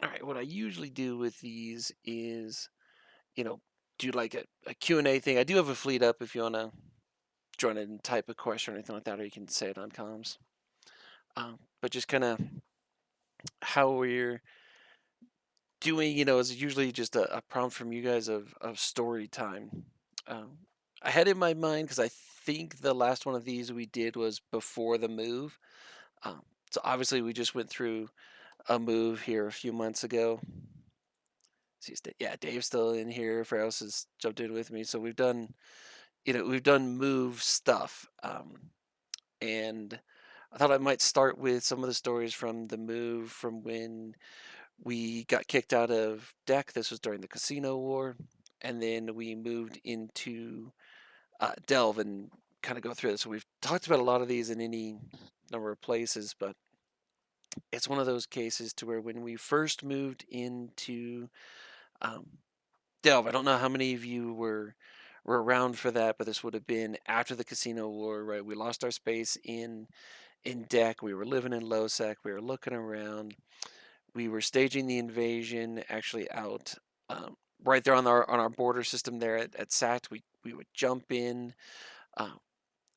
All right, what I usually do with these is, you know, do like a Q&A thing. I do have a fleet up if you want to join in and type a question or anything like that, or you can say it on comms. But just kind of how we're doing, is usually just a prompt from you guys of story time. Um, I had in my mind because I think the last one of these we did was before the move. Um, so obviously we just went through a move here a few months ago. See, yeah, Dave's still in here. Faros has jumped in with me. So we've done move stuff. And I thought I might start with some of the stories from the move from when we got kicked out of deck. This was during the Casino War. And then we moved into Delve and kind of go through this. So we've talked about a lot of these in any number of places, but it's one of those cases to where when we first moved into um, Delve, I don't know how many of you were around for that, but this would have been after the Casino War, right? We lost our space in deck. We were living in Losec. We were looking around. We were staging the invasion actually out right there on our border system there at SAT. We would jump in uh,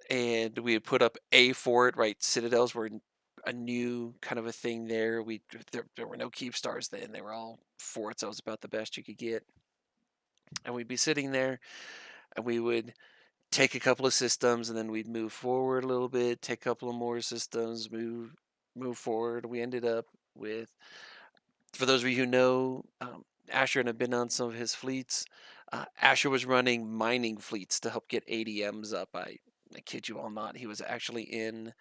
and we would put up a fort. Right, citadels were a new kind of a thing there. There were no keep stars then. They were all forts. That was about the best you could get. And we'd be sitting there and we would take a couple of systems and then we'd move forward a little bit, take a couple of more systems, move forward. We ended up with, for those of you who know, Asher and have been on some of his fleets. Asher was running mining fleets to help get ADMs up. I kid you all not. He was actually in,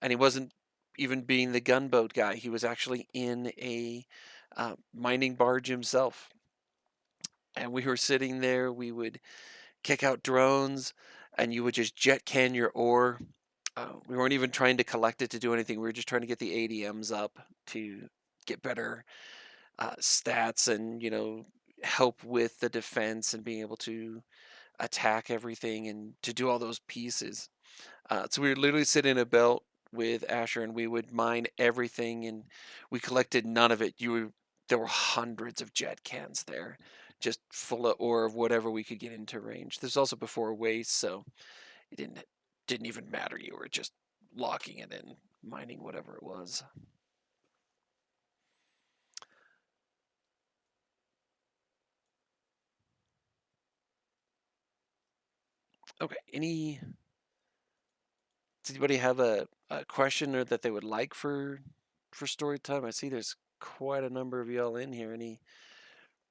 and he wasn't even being the gunboat guy. He was actually in a mining barge himself. And we were sitting there. We would kick out drones, and you would just jet can your ore. We weren't even trying to collect it to do anything. We were just trying to get the ADMs up to get better stats and help with the defense and being able to attack everything and to do all those pieces. So we would literally sit in a belt with Asher and we would mine everything and we collected none of it. There were hundreds of jet cans there, just full of ore of whatever we could get into range. This was also before waste, so it didn't even matter. You were just locking it in, mining whatever it was. Okay. Does anybody have a question or that they would like for story time? I see there's quite a number of y'all in here. Any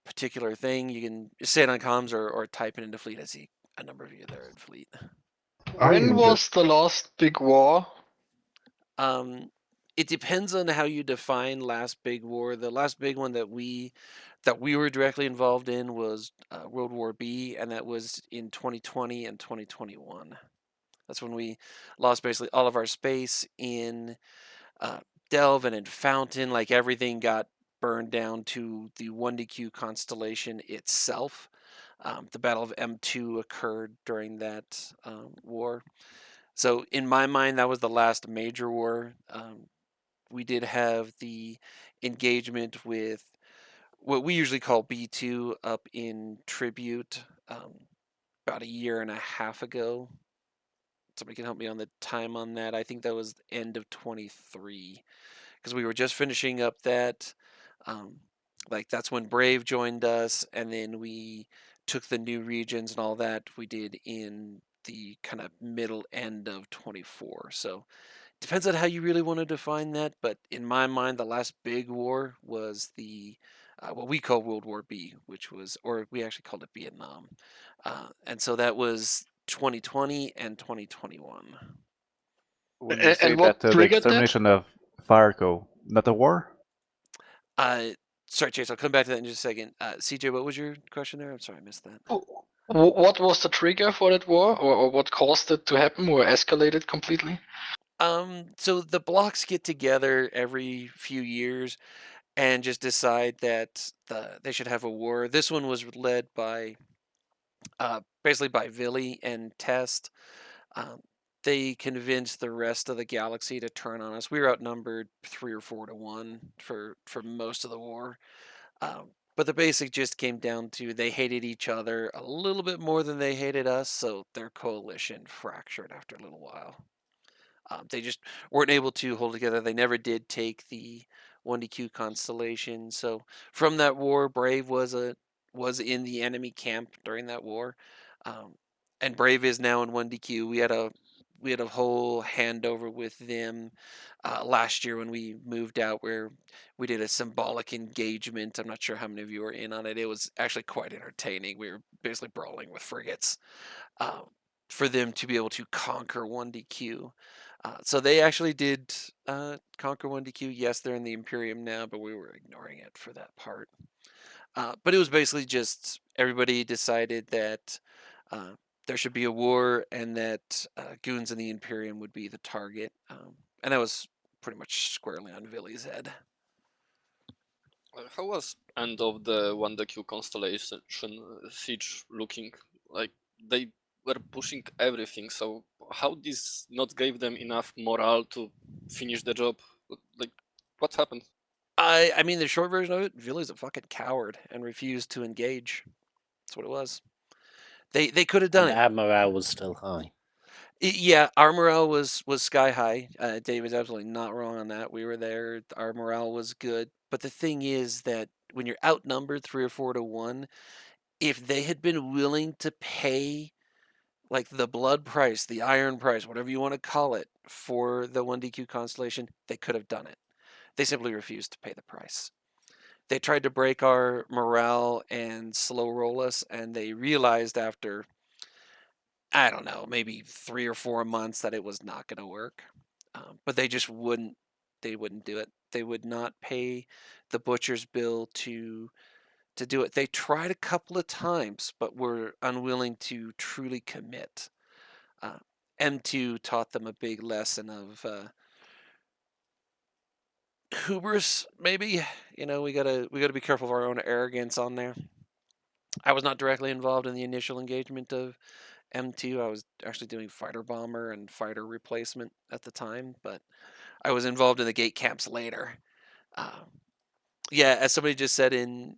particular thing you can say it on comms or type it into fleet? I see a number of you there in fleet. I When am just was the last big war? Um, it depends on how you define last big war. The last big one that we were directly involved in was World War B, and that was in 2020 and 2021. That's when we lost basically all of our space in uh, Delve and in Fountain. Like everything got burned down to the 1DQ constellation itself. The Battle of M2 occurred during that war. So in my mind, that was the last major war. We did have the engagement with what we usually call B2 up in Tribute about a year and a half ago. Somebody can help me on the time on that. I think that was the end of 23 because we were just finishing up that. Um, like that's when Brave joined us, and then we took the new regions and all that we did in the kind of middle end of 24. So depends on how you really want to define that, but in my mind, the last big war was the what we call World War B, which was, or we actually called it Vietnam, and so that was 2020 and 2021. when you say And that what the triggered that? extermination of Farco, not a war. Uh, Sorry, Chase, I'll come back to that in just a second. CJ, what was your question there? I'm sorry, I missed that. What was the trigger for that war, or what caused it to happen, or escalate it completely? So the blocks get together every few years and just decide that they should have a war. This one was led by basically by Villy and Test. Um, they convinced the rest of the galaxy to turn on us. We were outnumbered 3 or 4 to 1 for most of the war. But the basic gist came down to they hated each other a little bit more than they hated us, so their coalition fractured after a little while. They just weren't able to hold together. They never did take the 1DQ constellation. So from that war, Brave was in the enemy camp during that war, and Brave is now in 1DQ. We had a whole handover with them last year when we moved out, where we did a symbolic engagement. I'm not sure how many of you were in on it. It was actually quite entertaining. We were basically brawling with frigates for them to be able to conquer 1DQ. So they actually did conquer 1DQ. Yes, they're in the Imperium now, but we were ignoring it for that part. But it was basically just everybody decided that there should be a war and that goons in the Imperium would be the target. And that was pretty much squarely on Villy's head. How was end of the 1DQ constellation siege looking? Like they were pushing everything, so how this not gave them enough morale to finish the job? Like what happened? I mean, the short version of it, Villy's a fucking coward and refused to engage. That's what it was. They could have done And it. our morale was still high. Yeah, our morale was sky high. David's absolutely not wrong on that. We were there. Our morale was good. But the thing is that when you're outnumbered 3 or 4 to 1, if they had been willing to pay like the blood price, the iron price, whatever you want to call it, for the 1DQ constellation, they could have done it. They simply refused to pay the price. They tried to break our morale and slow roll us, and they realized after, I don't know, maybe 3 or 4 months that it was not going to work. But they just wouldn't. They wouldn't do it. They would not pay the butcher's bill to do it. They tried a couple of times, but were unwilling to truly commit. M2 taught them a big lesson of hubris. Maybe we gotta be careful of our own arrogance on there. I was not directly involved in the initial engagement of M2. I was actually doing fighter bomber and fighter replacement at the time, but I was involved in the gate camps later. Yeah, as somebody just said in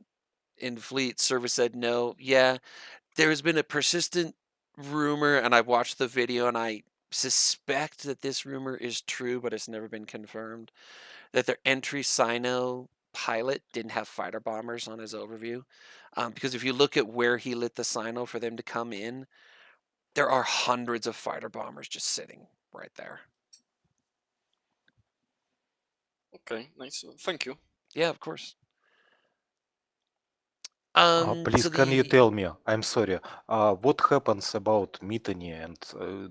Fleet, Service said no. Yeah, there has been a persistent rumor, and I've watched the video, and I suspect that this rumor is true, but it's never been confirmed, that their entry Sino pilot didn't have fighter bombers on his overview. Because if you look at where he lit the Sino for them to come in, there are hundreds of fighter bombers just sitting right there. Okay, nice. Thank you. Yeah, of course. Please, so can you the- tell me? I'm sorry. What happens about Mitani and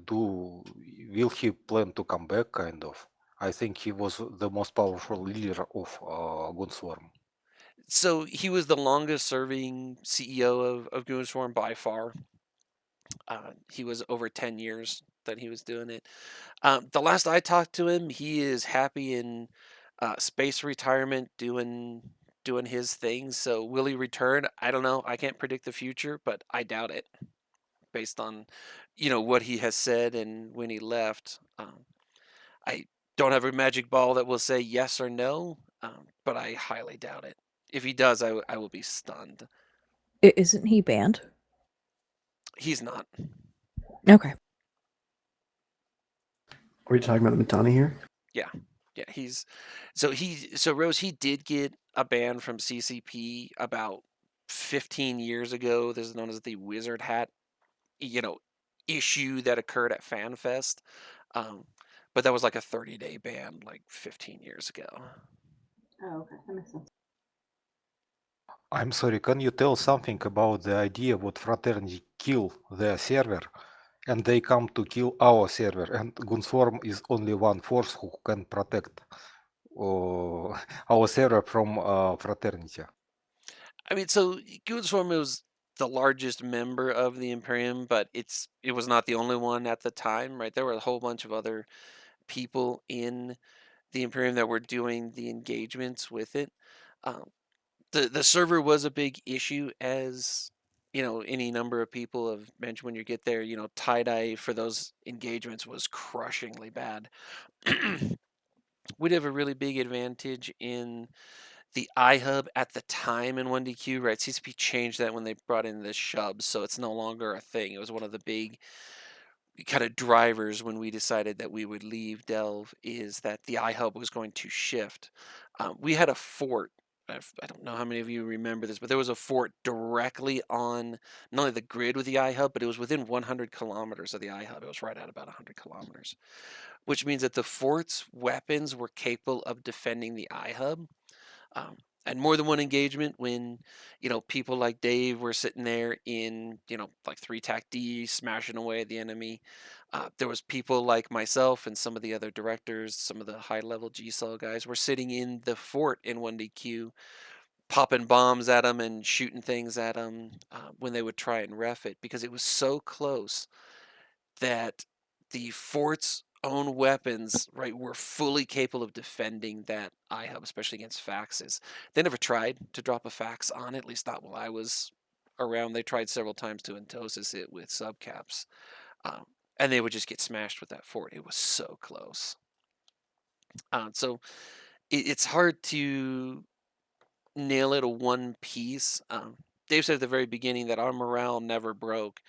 will he plan to come back? Kind of. I think he was the most powerful leader of Gunswarm. So he was the longest serving CEO of Goonswarm by far. He was over 10 years that he was doing it. The last I talked to him, he is happy in space retirement, doing his things. So will he return? I don't know. I can't predict the future, but I doubt it, based on what he has said and when he left. I don't have a magic ball that will say yes or no, but I highly doubt it. If he does, I will be stunned. Isn't he banned? He's not. Okay. Are we talking about Mitani here? Yeah, so Rose, he did get a ban from CCP about 15 years ago. This is known as the Wizard Hat, issue that occurred at FanFest. But that was like a 30-day ban, like 15 years ago. Oh, okay. That makes sense. I'm sorry, can you tell something about the idea what Fraternity kill their server and they come to kill our server and Gunswarm is only one force who can protect our server from Fraternity? I mean, so Goonswarm was the largest member of the Imperium, but it was not the only one at the time, right? There were a whole bunch of other people in the Imperium that were doing the engagements with it. The server was a big issue as any number of people have mentioned when you get there, tie-dye for those engagements was crushingly bad. We'd have a really big advantage in the iHub at the time in 1DQ, right? CCP changed that when they brought in the shubs, so it's no longer a thing. It was one of the big kind of drivers when we decided that we would leave Delve, is that the iHub was going to shift. We had a fort. I don't know how many of you remember this, but there was a fort directly on not only the grid with the iHub, but it was within 100 kilometers of the iHub. It was right at about 100 kilometers, which means that the fort's weapons were capable of defending the iHub. And more than one engagement when, people like Dave were sitting there in, like 3 TAC D smashing away at the enemy. There was people like myself and some of the other directors, some of the high level GSOL guys were sitting in the fort in 1DQ, popping bombs at them and shooting things at them when they would try and ref it, because it was so close that the fort's own weapons, right, were fully capable of defending that iHub, especially against faxes. They never tried to drop a fax on it, at least not while I was around. They tried several times to Entosis it with subcaps, and they would just get smashed with that fort. It was so close. So it's hard to nail it a one piece. Dave said at the very beginning that our morale never broke.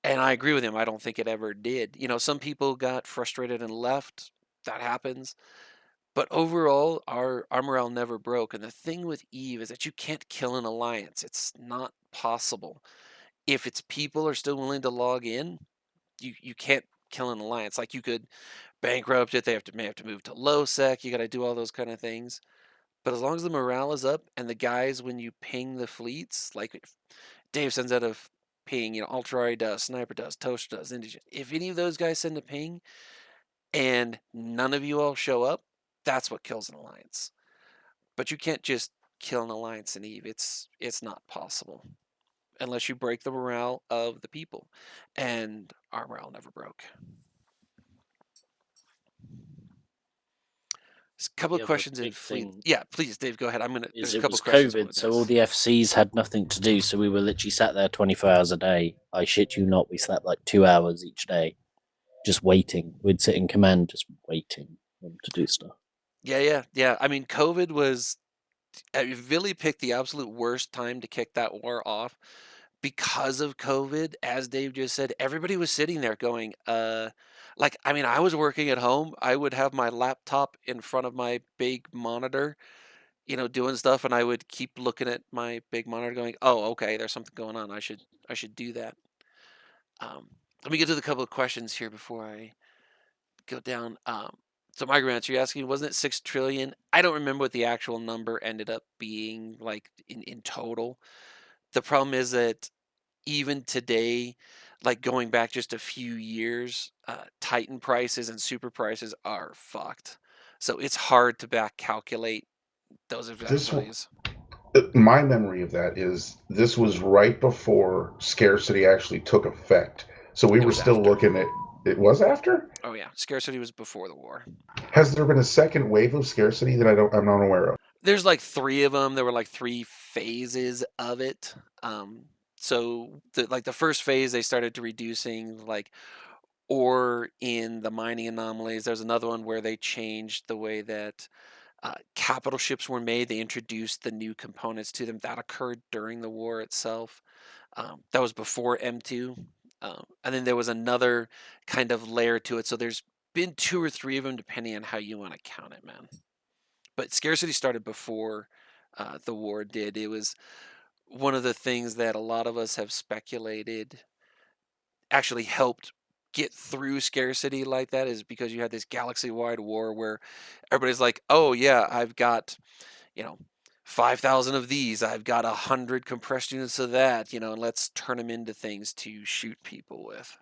And I agree with him. I don't think it ever did. Some people got frustrated and left. That happens. But overall, our morale never broke. And the thing with Eve is that you can't kill an alliance. It's not possible. If its people are still willing to log in, you can't kill an alliance. Like, you could bankrupt it. They may have to move to low sec. You got to do all those kind of things. But as long as the morale is up and the guys, when you ping the fleets, like if Dave sends out a ping, Ultrari does, Sniper does, Toaster does, Indigent. If any of those guys send a ping and none of you all show up, that's what kills an alliance. But you can't just kill an alliance in Eve. It's not possible unless you break the morale of the people. And our morale never broke. There's a couple The of other questions in big fleet. thing Yeah, please, Dave, go ahead. There's is a it couple was of questions. COVID, so all the FCs had nothing to do, so we were literally sat there 24 hours a day. I shit you not, we slept like 2 hours each day, just waiting. We'd sit in command, just waiting for them to do stuff. Yeah. I mean, COVID was. Vili picked the absolute worst time to kick that war off because of COVID. As Dave just said, everybody was sitting there going, I was working at home. I would have my laptop in front of my big monitor, doing stuff, and I would keep looking at my big monitor going, oh, okay, there's something going on. I should do that. Let me get to the couple of questions here before I go down. So Margaret, you're asking, wasn't it 6 trillion? I don't remember what the actual number ended up being like in total. The problem is that even today, like going back just a few years, Titan prices and super prices are fucked. So it's hard to back calculate those exact This values. my memory of that is this was right before scarcity actually took effect. So we It were was still after. looking at it. Was after? Oh yeah, scarcity was before the war. Has there been a second wave of scarcity that I'm not aware of? There's like 3 of them. There were like 3 phases of it. So the first phase, they started to reducing like ore in the mining anomalies. There's another one where they changed the way that capital ships were made. They introduced the new components to them. That occurred during the war itself. That was before M2. And then there was another kind of layer to it. So there's been 2 or 3 of them, depending on how you want to count it, man. But scarcity started before the war did. It was one of the things that a lot of us have speculated actually helped get through scarcity like that, is because you had this galaxy-wide war where everybody's like, oh yeah, I've got 5,000 of these, I've got 100 compressed units of that, and let's turn them into things to shoot people with.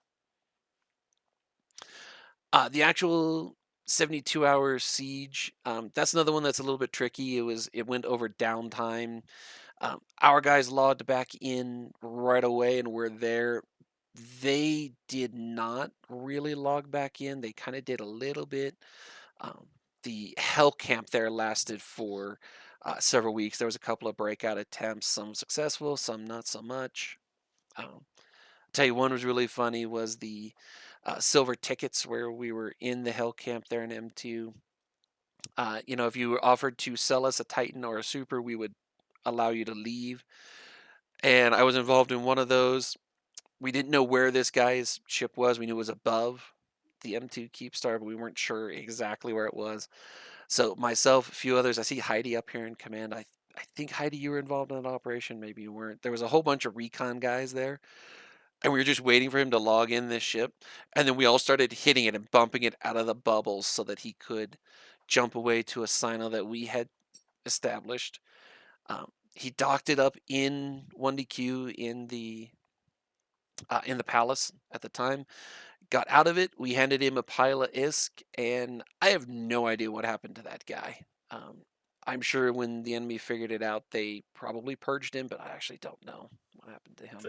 The actual 72-hour siege, that's another one that's a little bit tricky. It went over downtime. Our guys logged back in right away and were there. They did not really log back in. They kind of did a little bit. The hell camp there lasted for several weeks. There was a couple of breakout attempts, some successful, some not so much. Tell you one was really funny was the silver tickets where we were in the hell camp there in M2. If you were offered to sell us a Titan or a Super, we would allow you to leave. And I was involved in one of those. We didn't know where this guy's ship was. We knew it was above the M2 Keepstar, but we weren't sure exactly where it was. So myself, a few others, I see Heidi up here in command. I think Heidi, you were involved in that operation. Maybe you weren't. There was a whole bunch of recon guys there, and we were just waiting for him to log in this ship, and then we all started hitting it and bumping it out of the bubbles so that he could jump away to a silo that we had established. He docked it up in 1DQ in the palace at the time. Got out of it. We handed him a pile of ISK, and I have no idea what happened to that guy. I'm sure when the enemy figured it out, they probably purged him, but I actually don't know what happened to him.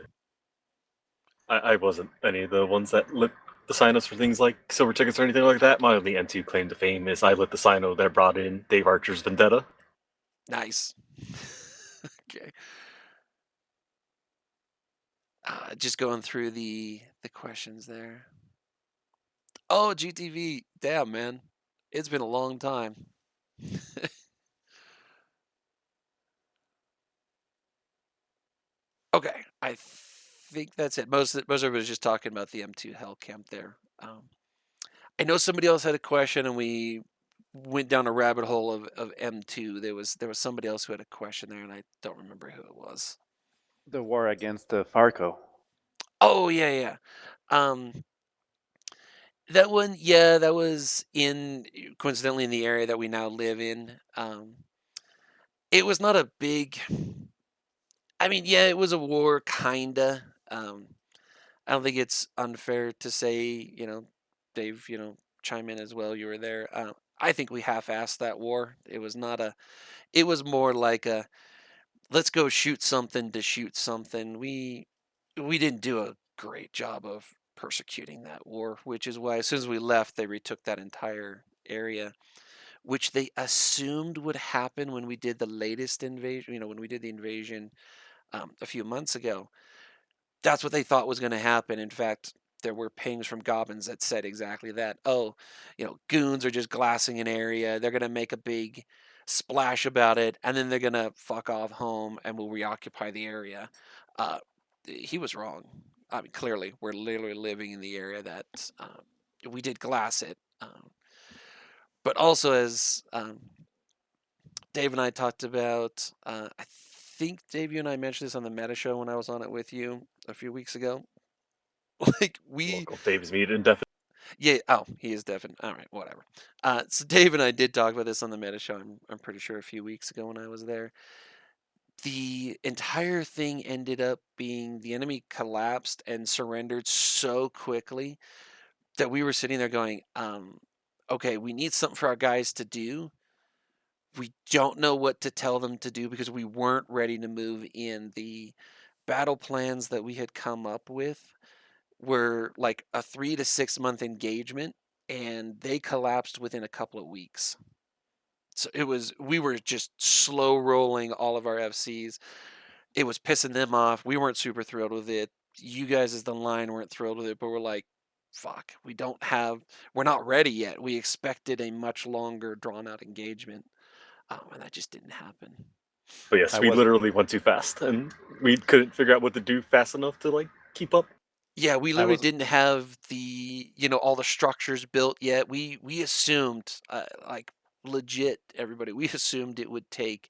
I wasn't any of the ones that lit the sign-ups for things like silver tickets or anything like that. My only M2 claim to fame is I lit the sign-up that brought in Dave Archer's Vendetta. Nice. Okay. Just going through the questions there. Oh, GTV. Damn, man. It's been a long time. Okay, I think that's it. Most of it was just talking about the M2 Hell Camp there. I know somebody else had a question, and we went down a rabbit hole of M2. There was somebody else who had a question there, and I don't remember who it was. The war against the Farco. Oh yeah. That one, yeah, that was coincidentally in the area that we now live in. It was not a big. I mean, yeah, it was a war, kinda. I don't think it's unfair to say, Dave, chime in as well. You were there. I think we half-assed that war. It was not a. It was more like a, let's go shoot something to shoot something. We didn't do a great job of persecuting that war, which is why as soon as we left, they retook that entire area, which they assumed would happen when we did the latest invasion. When we did the invasion a few months ago. That's what they thought was going to happen. In fact, there were pings from Goblins that said exactly that. Oh, goons are just glassing an area. They're going to make a big splash about it, and then they're going to fuck off home, and we'll reoccupy the area. He was wrong. I mean, clearly, we're literally living in the area that we did glass it. But also, as Dave and I talked about, I think, Dave, you and I mentioned this on the Meta Show when I was on it with you a few weeks ago. Like, Local Dave's muted indefinitely. Yeah, oh, he is deafened. All right, whatever. So Dave and I did talk about this on the Meta Show, I'm pretty sure a few weeks ago when I was there. The entire thing ended up being the enemy collapsed and surrendered so quickly that we were sitting there going, okay, we need something for our guys to do. We don't know what to tell them to do because we weren't ready to move in. The battle plans that we had come up with were like a 3 to 6 month engagement, and they collapsed within a couple of weeks. So we were just slow rolling all of our FCs. It was pissing them off. We weren't super thrilled with it. You guys as the line weren't thrilled with it, but we're like, fuck, we're not ready yet. We expected a much longer drawn out engagement. And that just didn't happen. But yes, we literally went too fast, and we couldn't figure out what to do fast enough to keep up. Yeah, we literally didn't have the all the structures built yet. We assumed legit, everybody. We assumed it would take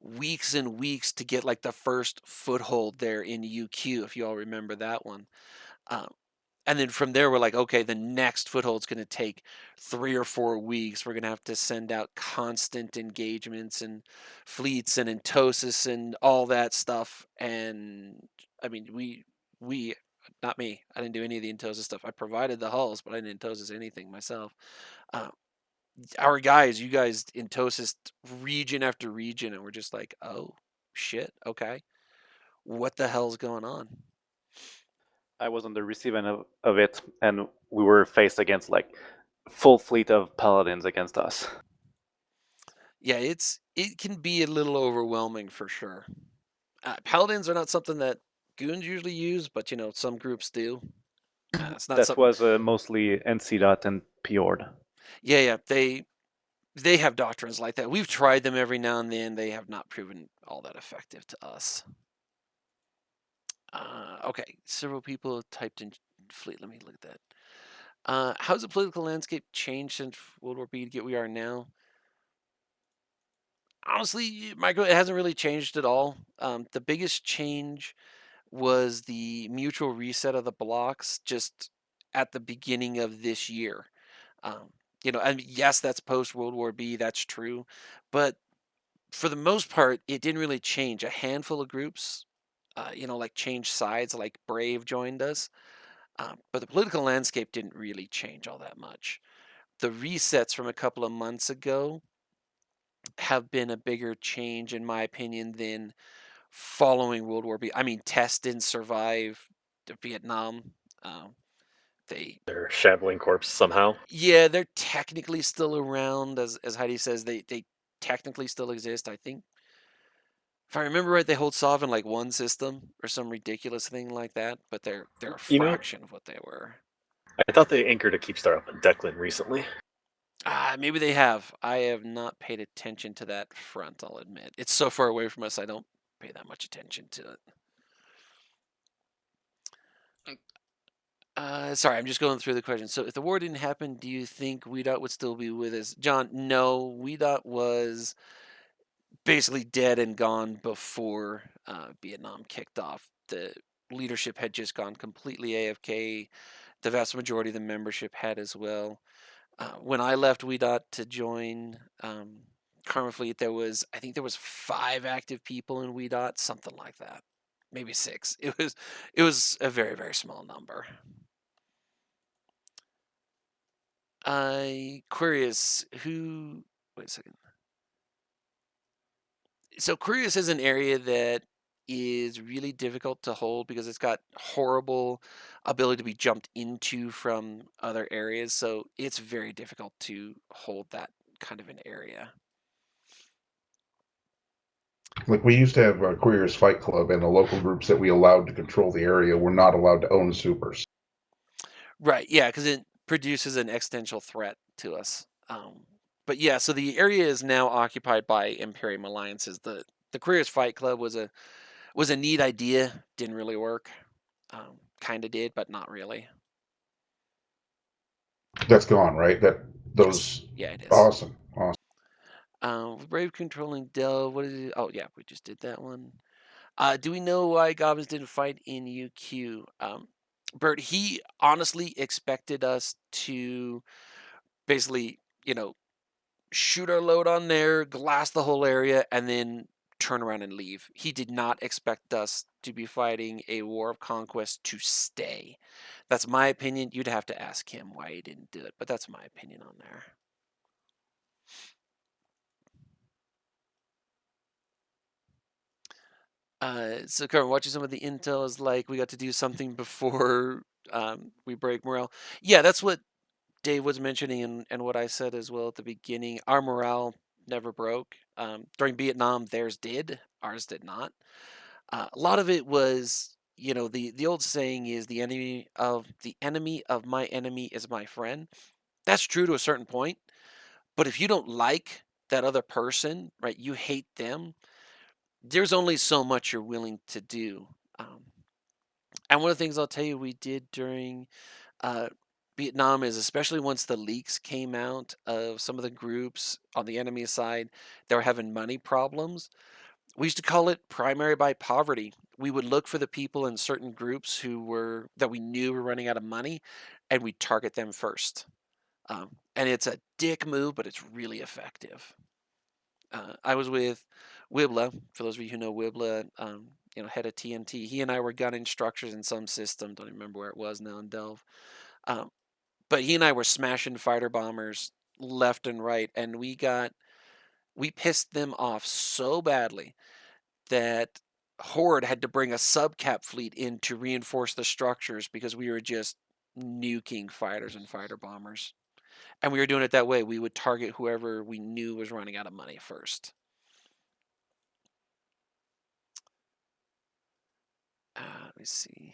weeks and weeks to get the first foothold there in UQ, if you all remember that one. And then from there, we're like, okay, the next foothold's going to take 3 or 4 weeks. We're going to have to send out constant engagements and fleets and Entosis and all that stuff. And I mean, we not me. I didn't do any of the Entosis stuff. I provided the hulls, but I didn't Entosis anything myself. Our guys, you guys Entosis region after region, and we're just like, oh, shit, okay. What the hell's going on? I was on the receiving of it, and we were faced against full fleet of paladins against us. Yeah, it can be a little overwhelming for sure. Paladins are not something that goons usually use, but some groups do. It's not That something. was mostly NC.dot and Pjord. Yeah, they have doctrines like that. We've tried them every now and then. They have not proven all that effective to us. Okay, several people have typed in fleet. Let me look at that. How's the political landscape changed since World War B to get where we are now? Honestly, Michael, it hasn't really changed at all. The biggest change was the mutual reset of the blocks just at the beginning of this year. And yes, that's post World War B, that's true. But for the most part, it didn't really change. A handful of groups, like changed sides, like Brave joined us. But the political landscape didn't really change all that much. The resets from a couple of months ago have been a bigger change, in my opinion, than following World War B. I mean, Test didn't survive Vietnam. They're shambling corpse somehow. Yeah, they're technically still around, as Heidi says. They technically still exist. I think, if I remember right, they hold Sov in like one system or some ridiculous thing like that. But they're a fraction of what they were. I thought they anchored a Keepstar up in Declan recently. Maybe they have. I have not paid attention to that front, I'll admit. It's so far away from us, I don't pay that much attention to it. Sorry, I'm just going through the questions. So if the war didn't happen, do you think WeDot would still be with us? John, no. WeDot was basically dead and gone before Vietnam kicked off. The leadership had just gone completely AFK. The vast majority of the membership had as well. When I left WeDot to join Karma Fleet, I think there was 5 active people in WeDot, something like that, maybe 6. It was a very, very small number. Quirius, wait a second. So Quirius is an area that is really difficult to hold because it's got horrible ability to be jumped into from other areas. So it's very difficult to hold that kind of an area. Like we used to have a Queers Fight Club, and the local groups that we allowed to control the area were not allowed to own supers. Right, yeah, because it produces an existential threat to us. But yeah, so the area is now occupied by Imperium alliances. The Careers Fight Club was a neat idea. Didn't really work. Kind of did, but not really. That's gone, right? Yes. Yeah, it is. Awesome. Brave controlling Delve. What is it? Oh yeah, we just did that one. Do we know why Goblins didn't fight in UQ? Bert, he honestly expected us to basically, shoot our load on there, glass the whole area, and then turn around and leave. He did not expect us to be fighting a war of conquest to stay. That's my opinion. You'd have to ask him why he didn't do it, but that's my opinion on there. So Carmen, watching some of the intel is like we got to do something before we break morale. Yeah, that's what Dave was mentioning and what I said as well at the beginning. Our morale never broke. During Vietnam, theirs did. Ours did not. A lot of it was, the old saying is the enemy of my enemy is my friend. That's true to a certain point. But if you don't like that other person, right, you hate them, there's only so much you're willing to do. And one of the things I'll tell you we did during Vietnam is, especially once the leaks came out of some of the groups on the enemy side that were having money problems, we used to call it primary by poverty. We would look for the people in certain groups that we knew were running out of money, and we'd target them first. And it's a dick move, but it's really effective. I was with Wibla, for those of you who know Wibla, head of TNT. He and I were gunning structures in some system. Don't even remember where it was now in Delve. But he and I were smashing fighter bombers left and right, and we pissed them off so badly that Horde had to bring a subcap fleet in to reinforce the structures because we were just nuking fighters and fighter bombers. And we were doing it that way. We would target whoever we knew was running out of money first. Let me see.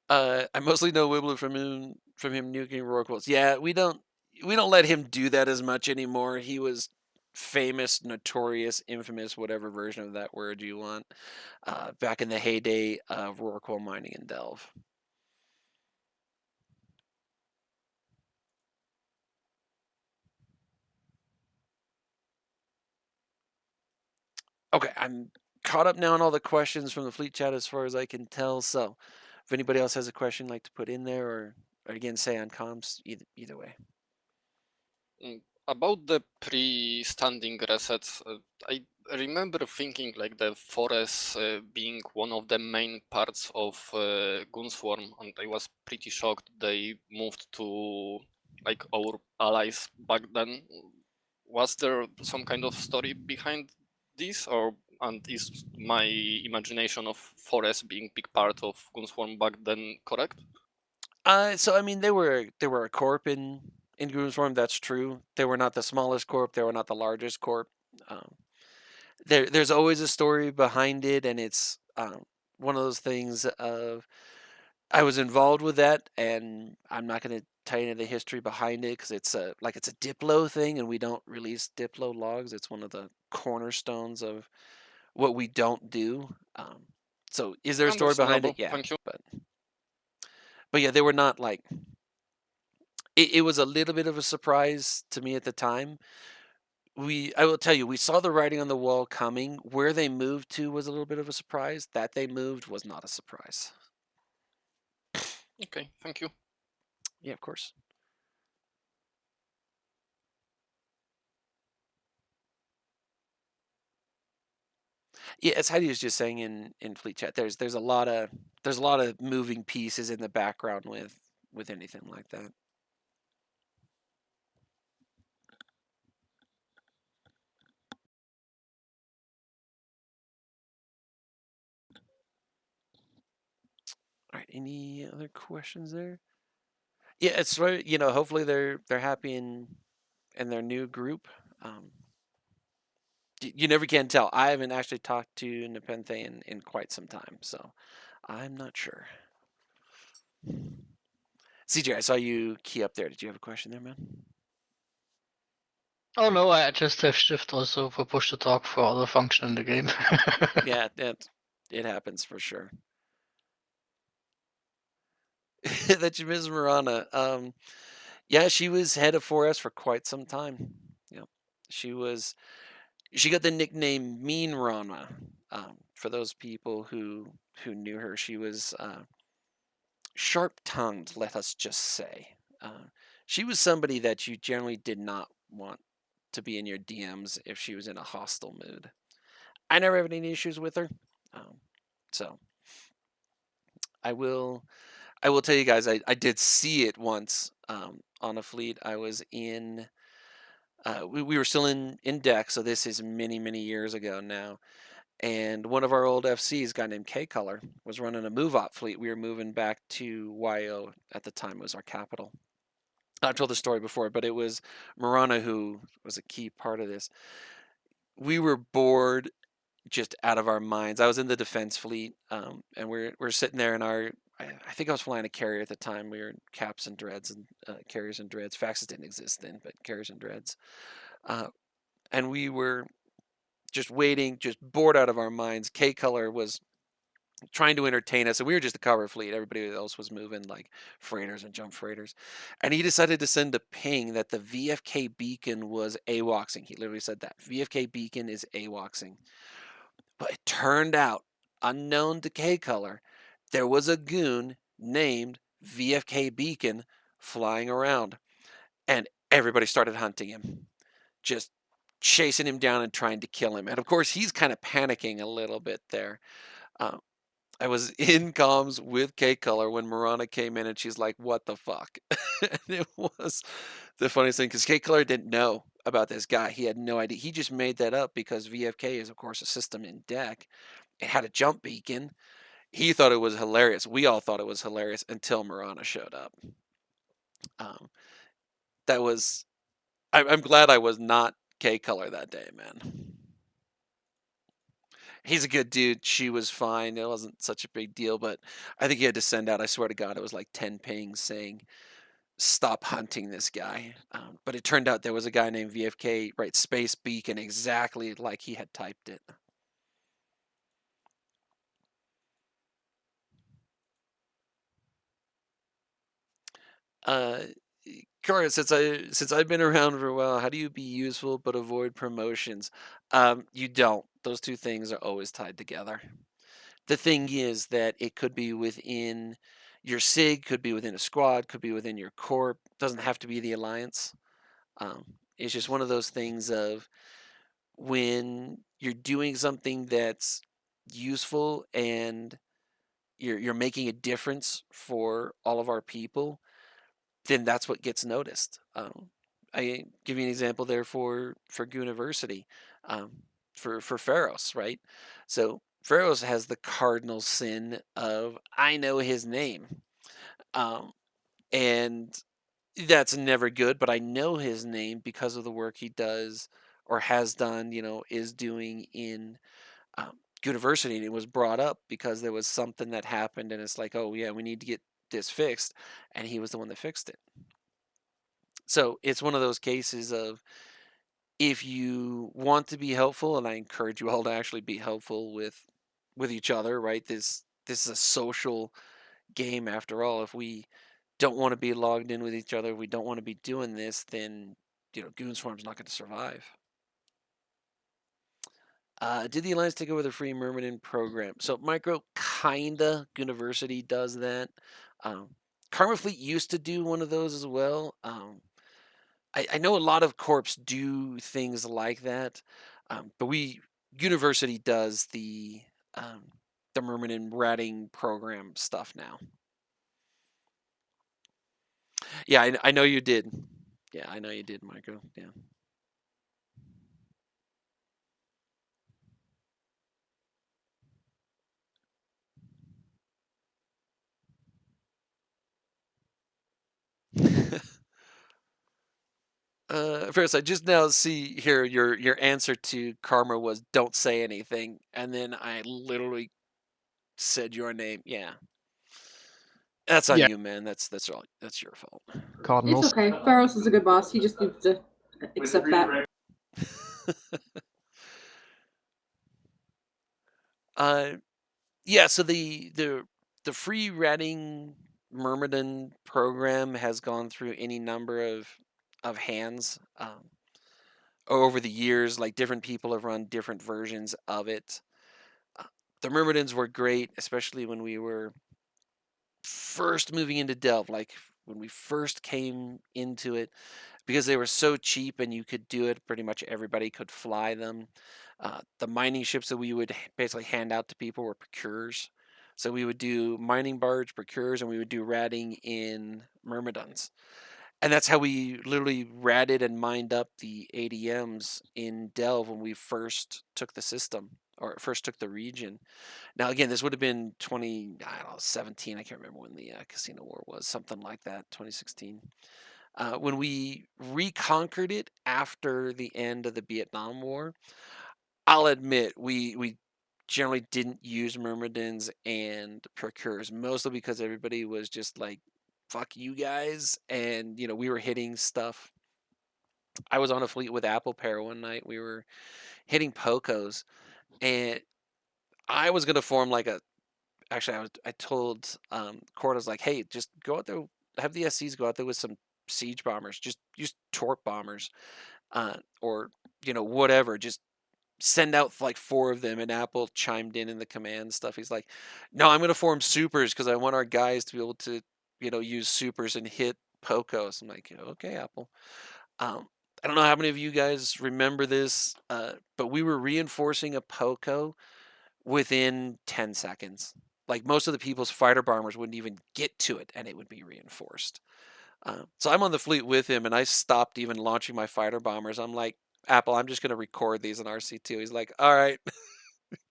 I mostly know Wibbler from him nuking Rorquals. Yeah, we don't let him do that as much anymore. He was famous, notorious, infamous, whatever version of that word you want, back in the heyday of Rorqual mining in Delve. Okay, I'm caught up now on all the questions from the fleet chat as far as I can tell. So, if anybody else has a question like to put in there, or again say on comms, either way. About the pre-standing resets, I remember thinking like the forest being one of the main parts of Gunswarm, and I was pretty shocked they moved to like our allies back then. Was there some kind of story behind this, and is my imagination of forest being big part of Gunswarm back then correct? So I mean, they were a corp in Groomsworm. That's true. They were not the smallest corp. They were not the largest corp. There's always a story behind it, and it's one of those things of I was involved with that, and I'm not going to tell you the history behind it because it's a Diplo thing, and we don't release Diplo logs. It's one of the cornerstones of what we don't do. So is there a story behind it? Understandable. Yeah, Thank you. but yeah, they were not like. It was a little bit of a surprise to me at the time. I will tell you, we saw the writing on the wall coming. Where they moved to was a little bit of a surprise. That they moved was not a surprise. Okay, thank you. Yeah, of course. Yeah, as Heidi was just saying in fleet chat, there's a lot of moving pieces in the background with anything like that. All right, any other questions there? Yeah, it's right. You know, hopefully they're happy in their new group. You never can tell. I haven't actually talked to Nepenthe in quite some time, so I'm not sure. CJ, I saw you key up there. Did you have a question there, man? Oh no, I just have shift also for push to talk for other function in the game. Yeah, it happens for sure. That you miss Marana. Yeah, she was head of 4S for quite some time. Yep. She got the nickname Mean Rana. For those people who knew her, she was sharp-tongued, let us just say. She was somebody that you generally did not want to be in your DMs if she was in a hostile mood. I never had any issues with her, so I will tell you guys I did see it once on a fleet. I was in we were still in deck, so this is many years ago now. And one of our old FCs, a guy named K Color, was running a move op fleet. We were moving back to YO at the time, was our capital. I've told the story before, but it was Marana who was a key part of this. We were bored just out of our minds. I was in the defense fleet, and we're sitting there in our. I think I was flying a carrier at the time. We were caps and dreads and carriers and dreads. Faxes didn't exist then, but carriers and dreads. And we were just waiting, just bored out of our minds. K Color was trying to entertain us, and we were just a cover fleet. Everybody else was moving like freighters and jump freighters, and he decided to send a ping that the VFK beacon was AWACSing. He literally said that VFK beacon is AWACSing. But it turned out, unknown to K Color, there was a goon named VFK Beacon flying around, and everybody started hunting him, just chasing him down and trying to kill him. And of course, he's kind of panicking a little bit there. I was in comms with K Color when Marana came in, and she's like, "What the fuck?" And it was the funniest thing because K Color didn't know about this guy. He had no idea. He just made that up because VFK is, of course, a system in deck. It had a jump beacon. He thought it was hilarious. We all thought it was hilarious until Marana showed up. That was. I'm glad I was not K Color that day, man. He's a good dude. She was fine. It wasn't such a big deal, but I think he had to send out, I swear to God, it was like 10 pings saying, stop hunting this guy. But it turned out there was a guy named VFK, right? Space Beacon, exactly like he had typed it. Cora, since I've been around for a while, how do you be useful but avoid promotions? You don't. Those two things are always tied together. The thing is that it could be within your SIG, could be within a squad, could be within your corp. Doesn't have to be the alliance. It's just one of those things of when you're doing something that's useful and you're making a difference for all of our people, then that's what gets noticed. I give you an example there for Gooniversity, for Pharos, right? So Pharos has the cardinal sin of I know his name, and that's never good. But I know his name because of the work he does or has done, is doing in Gooniversity, and it was brought up because there was something that happened, and it's like, oh yeah, we need to get this fixed, and he was the one that fixed it. So it's one of those cases of if you want to be helpful, and I encourage you all to actually be helpful with each other, right? This is a social game after all. If we don't want to be logged in with each other, we don't want to be doing this, then Goonswarm's not going to survive. Did the Alliance take over the free Myrmidon program? So Micro kinda Gooniversity does that. Karma Fleet used to do one of those as well. I know a lot of corps do things like that, but Gooniversity does the Myrmidon ratting program stuff now. Yeah, I know you did. Yeah, I know you did, Micro. Yeah. First, I just now see here your answer to Karma was don't say anything, and then I literally said your name. Yeah, that's on you, man. That's all. That's your fault. It's okay. Pharos is a good boss. He just needs to accept that. Yeah. So the free ratting Myrmidon program has gone through any number of hands over the years. Like different people have run different versions of it. The Myrmidons were great, especially when we were first moving into Delve, like when we first came into it, because they were so cheap and you could do it. Pretty much everybody could fly them. The mining ships that we would basically hand out to people were procurers. So we would do mining barge procurers, and we would do ratting in Myrmidons. And that's how we literally ratted and mined up the ADMs in Delve when we first took the system or first took the region. Now, again, this would have been 2017. I can't remember when the Casino War was, something like that, 2016. When we reconquered it after the end of the Vietnam War, I'll admit we generally didn't use Myrmidons and Procurers, mostly because everybody was just like, fuck you guys. And, we were hitting stuff. I was on a fleet with Apple Pair one night. We were hitting Pocos, and I was going to form like I told Cord, I was like, hey, just go out there, have the SCs go out there with some siege bombers, just use torp bombers, or whatever, just send out like 4 of them. And Apple chimed in the command stuff. He's like, no, I'm going to form supers because I want our guys to be able to use supers and hit Pocos. I'm like, okay, Apple. I don't know how many of you guys remember this, but we were reinforcing a Poco within 10 seconds. Like most of the people's fighter bombers wouldn't even get to it, and it would be reinforced. So I'm on the fleet with him, and I stopped even launching my fighter bombers. I'm like, Apple, I'm just going to record these in RC2. He's like, all right.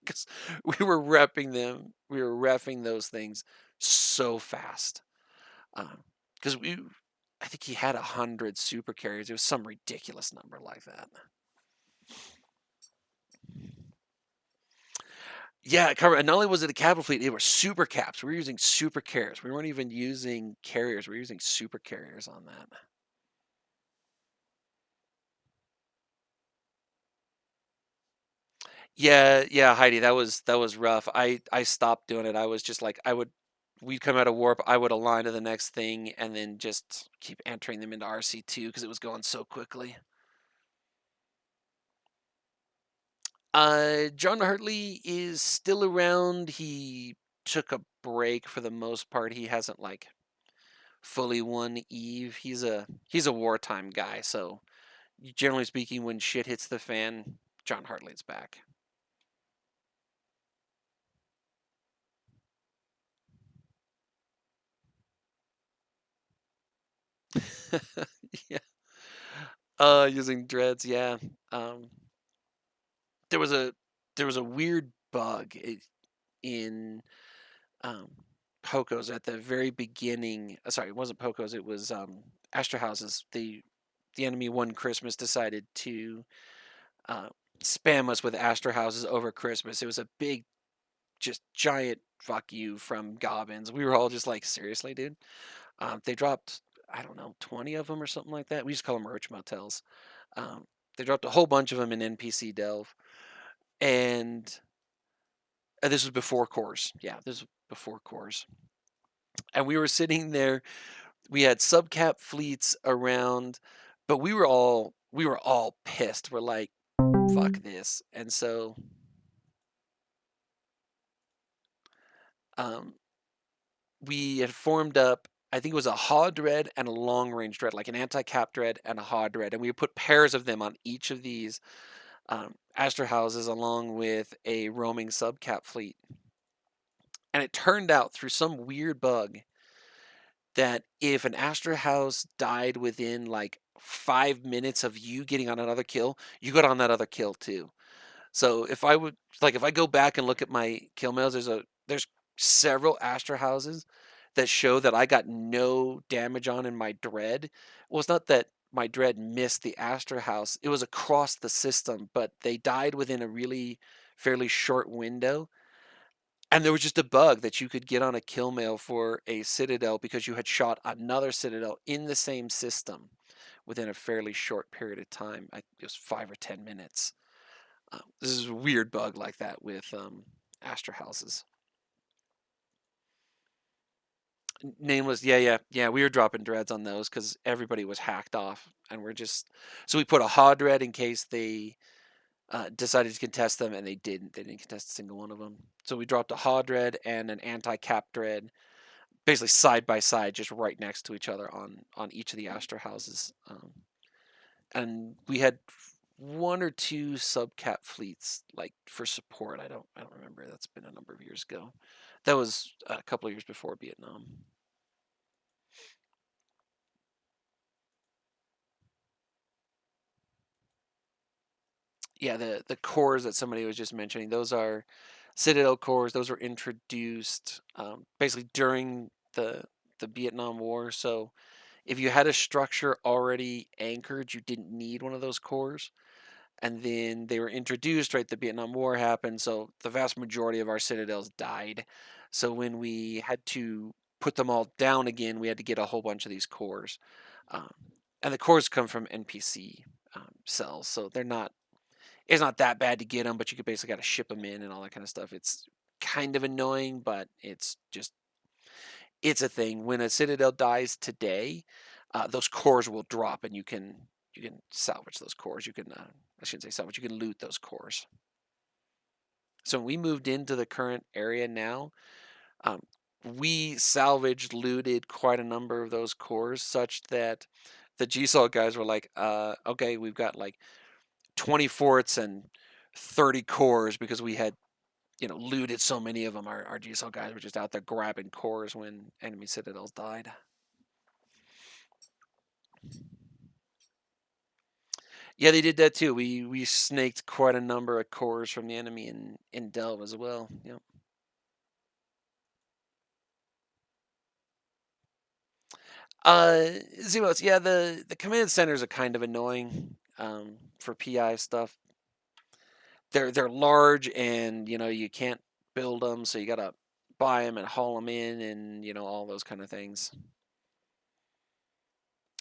Because we were repping them. We were reffing those things so fast. Because I think he had 100 super carriers. It was some ridiculous number like that. Yeah, and not only was it a capital fleet, it were super caps. We were using super carriers. We weren't even using carriers. We were using super carriers on that. Yeah, Heidi, that was rough. I stopped doing it. I was just like we'd come out of warp, I would align to the next thing and then just keep entering them into RC2 because it was going so quickly. John Hartley is still around. He took a break for the most part. He hasn't like fully won Eve. He's a wartime guy, so generally speaking, when shit hits the fan, John Hartley's back. Yeah. Using dreads, yeah. There was a weird bug in Poco's at the very beginning. Sorry, it wasn't Poco's. It was Astra Houses. The enemy one Christmas decided to spam us with Astra Houses over Christmas. It was a big, just giant fuck you from Gobbins. We were all just like, seriously, dude. They dropped, I don't know, 20 of them or something like that. We just call them roach motels. They dropped a whole bunch of them in NPC Delve, and this was before cores. Yeah, this was before cores. And we were sitting there. We had subcap fleets around, but we were all pissed. We're like, fuck this. And so we had formed up, I think it was a HA dread and a long range dread, like an anti-cap dread and a HA dread. And we would put pairs of them on each of these Astra houses along with a roaming subcap fleet. And it turned out through some weird bug that if an Astra house died within like 5 minutes of you getting on another kill, you got on that other kill too. So if I go back and look at my kill mails, there's several Astra houses that show that I got no damage on in my dread. Well, it's not that my dread missed the Astra house; it was across the system, but they died within a really fairly short window. And there was just a bug that you could get on a kill mail for a Citadel because you had shot another Citadel in the same system within a fairly short period of time. It was 5 or 10 minutes. This is a weird bug like that with Astra houses. Nameless, yeah. We were dropping dreads on those because everybody was hacked off, and so we put a HA dread in case they decided to contest them, and they didn't. They didn't contest a single one of them. So we dropped a HA dread and an anti-cap dread, basically side by side, just right next to each other on each of the Astra houses. And we had 1 or 2 subcap fleets like for support. I don't remember. That's been a number of years ago. That was a couple of years before Vietnam. Yeah, the cores that somebody was just mentioning, those are Citadel cores. Those were introduced basically during the Vietnam War. So if you had a structure already anchored, you didn't need one of those cores. And then they were introduced, right? The Vietnam War happened, so the vast majority of our Citadels died. So when we had to put them all down again, we had to get a whole bunch of these cores. And the cores come from NPC cells, so it's not that bad to get them, but you could basically got to ship them in and all that kind of stuff. It's kind of annoying, but it's a thing. When a Citadel dies today, those cores will drop, and you can salvage those cores. You can I shouldn't say salvage. You can loot those cores. So when we moved into the current area now, we salvaged, looted quite a number of those cores, such that the GSOL guys were like, okay, we've got like 20 forts and 30 cores because we had, looted so many of them. Our GSOL guys were just out there grabbing cores when enemy Citadels died. Yeah, they did that too. We snaked quite a number of cores from the enemy in Delve as well. Yep. Zeros, yeah, the command centers are kind of annoying for PI stuff. They're large, and you can't build them, so you gotta buy them and haul them in, and all those kind of things.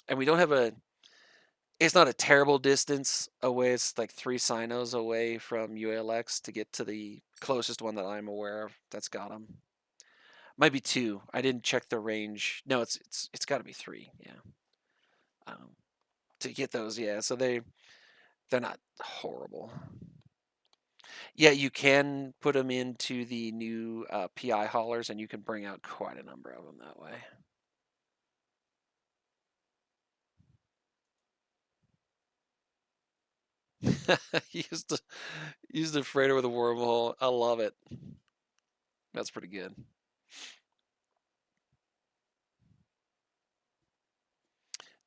And we don't have it's not a terrible distance away. It's like 3 sinos away from UALX to get to the closest one that I'm aware of that's got them. Might be 2. I didn't check the range. No, it's got to be 3. Yeah. To get those, yeah. So they're not horrible. Yeah, you can put them into the new PI haulers, and you can bring out quite a number of them that way. used a freighter with a wormhole. I love it. That's pretty good.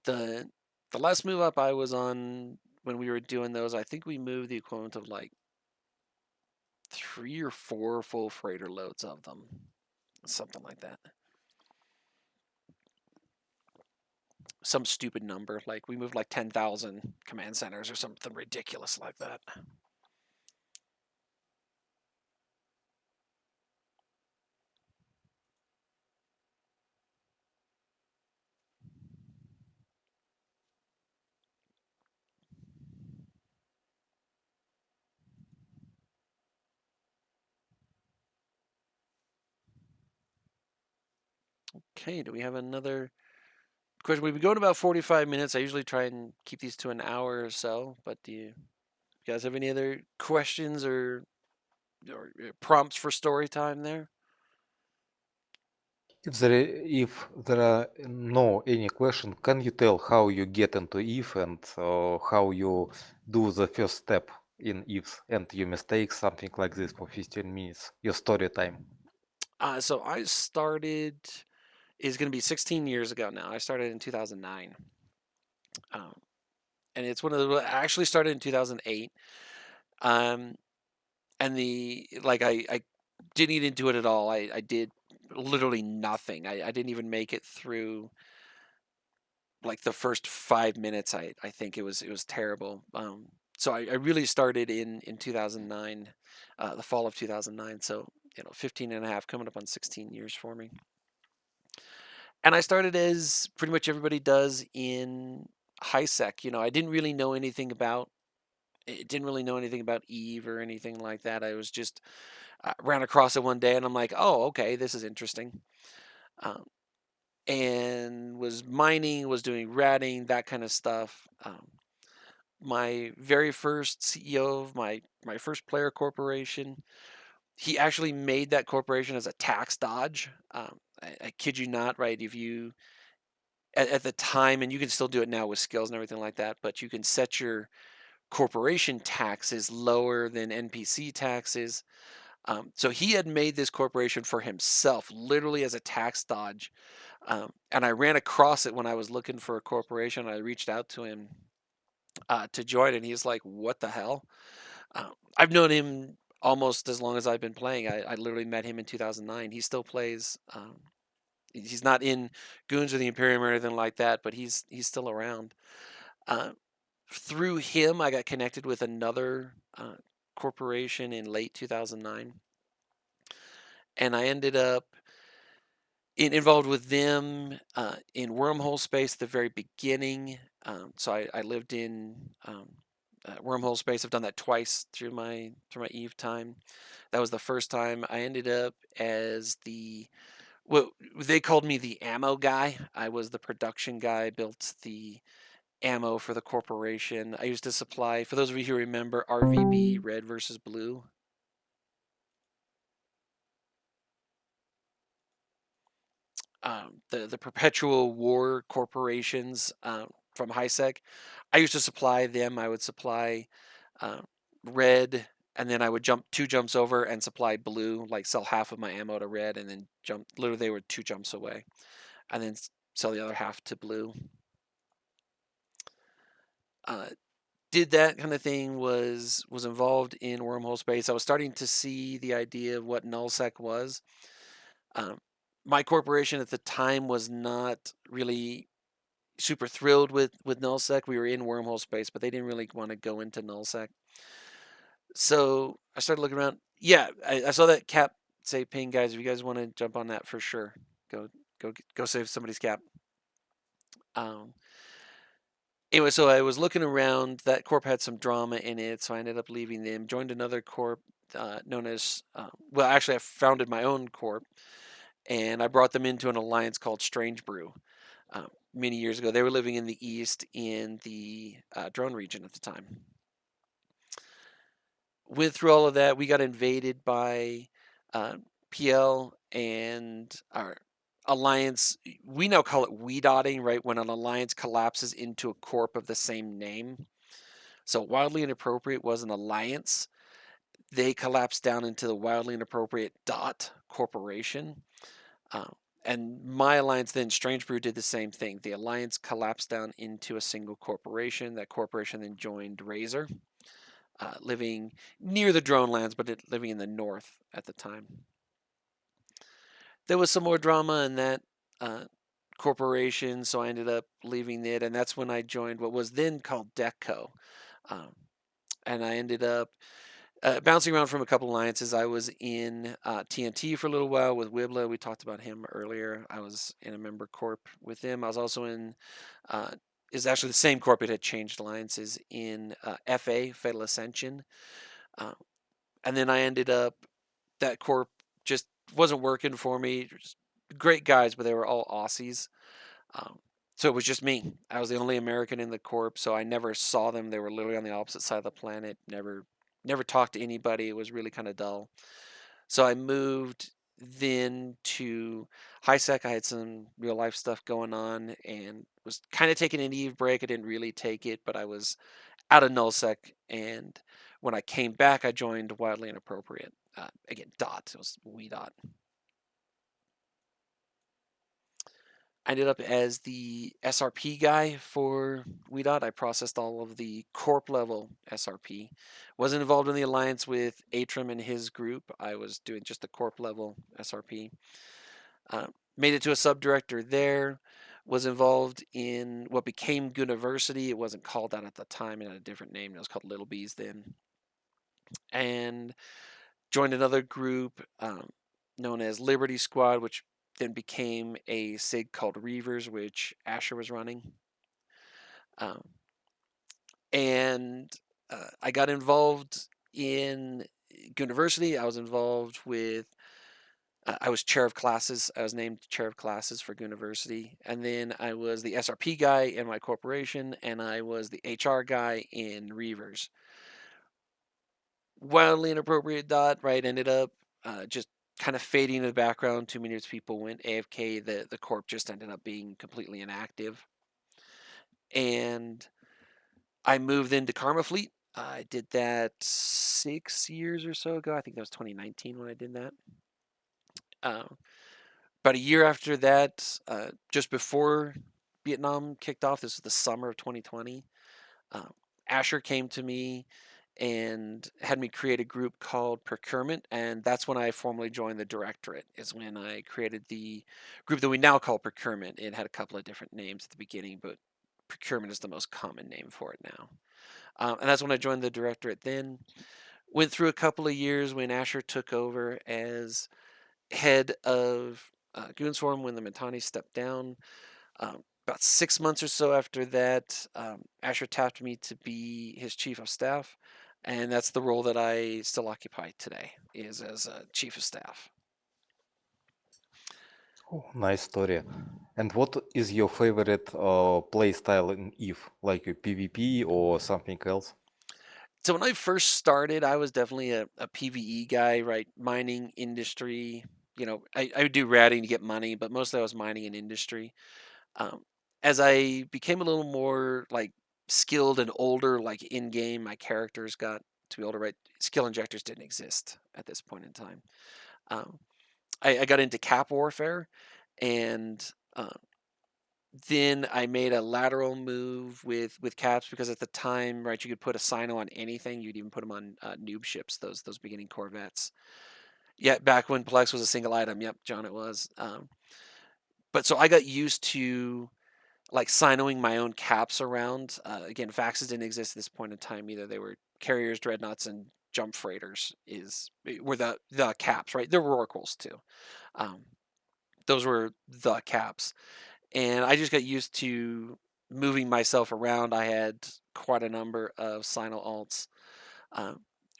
The last move up I was on when we were doing those, I think we moved the equivalent of like 3 or 4 full freighter loads of them, something like that. Some stupid number, like we moved like 10,000 command centers or something ridiculous like that. Okay, do we have another question? We've been going about 45 minutes. I usually try and keep these to an hour or so, but do you guys have any other questions or prompts for story time there? If there are no any question, can you tell how you get into EVE and how you do the first step in EVE and your mistakes, something like this for 15 minutes, your story time? So I started, is going to be 16 years ago now. I started in 2009. And it's one of the, I actually started in 2008. And I didn't get into it at all. I did literally nothing. I didn't even make it through like the first 5 minutes. I think it was terrible. So I really started in 2009, the fall of 2009. So 15 and a half, coming up on 16 years for me. And I started as pretty much everybody does in HiSec. I didn't really know anything about EVE or anything like that. I was just ran across it one day, and I'm like, oh, okay, this is interesting. And was mining, was doing ratting, that kind of stuff. My very first CEO of my first player corporation, he actually made that corporation as a tax dodge. I kid you not, right? If you at the time, and you can still do it now with skills and everything like that, but you can set your corporation taxes lower than NPC taxes. So he had made this corporation for himself, literally as a tax dodge. And I ran across it when I was looking for a corporation. I reached out to him to join, and he's like, "What the hell?" I've known him almost as long as I've been playing. I literally met him in 2009. He still plays. He's not in Goons or the Imperium or anything like that, but he's still around. Through him, I got connected with another corporation in late 2009, and I ended up involved with them in Wormhole Space at the very beginning. So I lived in Wormhole Space. I've done that twice through my EVE time. That was the first time. I ended up as well, they called me the ammo guy. I was the production guy, built the ammo for the corporation. I used to supply, for those of you who remember, RVB, Red versus Blue. The perpetual war corporations from HiSec. I used to supply them. I would supply Red, and then I would jump 2 jumps over and supply Blue, like sell half of my ammo to Red, and then jump. Literally, they were 2 jumps away, and then sell the other half to Blue. Did that kind of thing, was involved in Wormhole Space. I was starting to see the idea of what nullsec was. My corporation at the time was not really super thrilled with nullsec. We were in Wormhole Space, but they didn't really want to go into nullsec. So I started looking around. Yeah, I saw that Cap say ping, guys, if you guys want to jump on that for sure. Go save somebody's cap. Anyway, so I was looking around. That corp had some drama in it, so I ended up leaving them. Joined another corp known as well. Actually, I founded my own corp, and I brought them into an alliance called Strange Brew. Many years ago, they were living in the east in the drone region at the time. Went through all of that. We got invaded by PL and our alliance. We now call it we-dotting, right? When an alliance collapses into a corp of the same name. So Wildly Inappropriate was an alliance. They collapsed down into the Wildly Inappropriate dot corporation. And my alliance then, Strange Brew, did the same thing. The alliance collapsed down into a single corporation. That corporation then joined Razor, living near the drone lands, but living in the north at the time. There was some more drama in that corporation, so I ended up leaving it, and that's when I joined what was then called Deco. And I ended up bouncing around from a couple alliances. I was in TNT for a little while with Wibla. We talked about him earlier. I was in a member corp with him. I was also in, is actually the same corp. It had changed alliances in FA, Fatal Ascension. And then I ended up, that corp just wasn't working for me. Just great guys, but they were all Aussies. So it was just me. I was the only American in the corp, so I never saw them. They were literally on the opposite side of the planet. Never talked to anybody. It was really kind of dull. So I moved then to HiSec. I had some real life stuff going on and was kind of taking an Eve break. I didn't really take it, but I was out of nullsec. And when I came back, I joined Wildly Inappropriate. Again, dot. It was we dot. I ended up as the SRP guy for WeDot. I processed all of the corp level SRP. Wasn't involved in the alliance with Atrim and his group. I was doing just the corp level SRP. Made it to a subdirector there. Was involved in what became Gooniversity. It wasn't called that at the time. It had a different name. It was called Little Bees then. And joined another group known as Liberty Squad, which then became a SIG called Reavers, which Asher was running. And I got involved in University. I was involved with, I was chair of classes. I was named chair of classes for University. And then I was the SRP guy in my corporation, and I was the HR guy in Reavers. Wildly Inappropriate dot, right, ended up just kind of fading in the background. Too many people went AFK. The corp just ended up being completely inactive. And I moved into Karma Fleet. I did that 6 years or so ago. I think that was 2019 when I did that. About a year after that, just before Vietnam kicked off, this was the summer of 2020, Asher came to me and had me create a group called Procurement, and that's when I formally joined the Directorate, is when I created the group that we now call Procurement. It had a couple of different names at the beginning, but Procurement is the most common name for it now. And that's when I joined the Directorate then. Went through a couple of years when Asher took over as head of Goonswarm when the Mittani stepped down. About 6 months or so after that, Asher tapped me to be his chief of staff. And that's the role that I still occupy today, is as a chief of staff. Oh, nice story. And what is your favorite play style in EVE? Like a PvP or something else? So when I first started, I was definitely a PvE guy, right? Mining, industry. You know, I would do ratting to get money, but mostly I was mining in industry. As I became a little more like skilled and older, like in game, my characters got to be older, right? Skill injectors didn't exist at this point in time. I got into cap warfare, and then I made a lateral move with caps because at the time, right, you could put a Sino on anything. You'd even put them on noob ships, those beginning corvettes. Yeah, back when Plex was a single item. Yep, John, it was. But so I got used to like sinoing my own caps around. Again, faxes didn't exist at this point in time either. They were carriers, dreadnoughts, and jump freighters were the caps, right? There were oracles too. Those were the caps, and I just got used to moving myself around. I had quite a number of Sinal alts.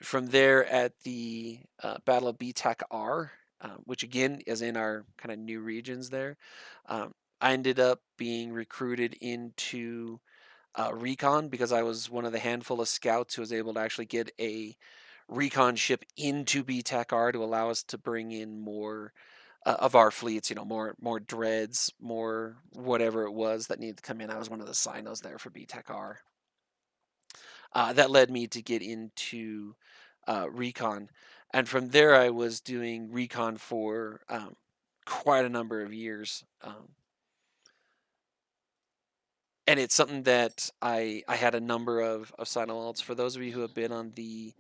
From there, at the Battle of BTAC R, which again is in our kind of new regions there, I ended up being recruited into recon because I was one of the handful of scouts who was able to actually get a recon ship into BTAC R to allow us to bring in more of our fleets, more dreads, more whatever it was that needed to come in. I was one of the sinos there for BTAC R. That led me to get into recon, and from there I was doing recon for quite a number of years. And it's something that I had a number of Sinal alts. For those of you who have been on the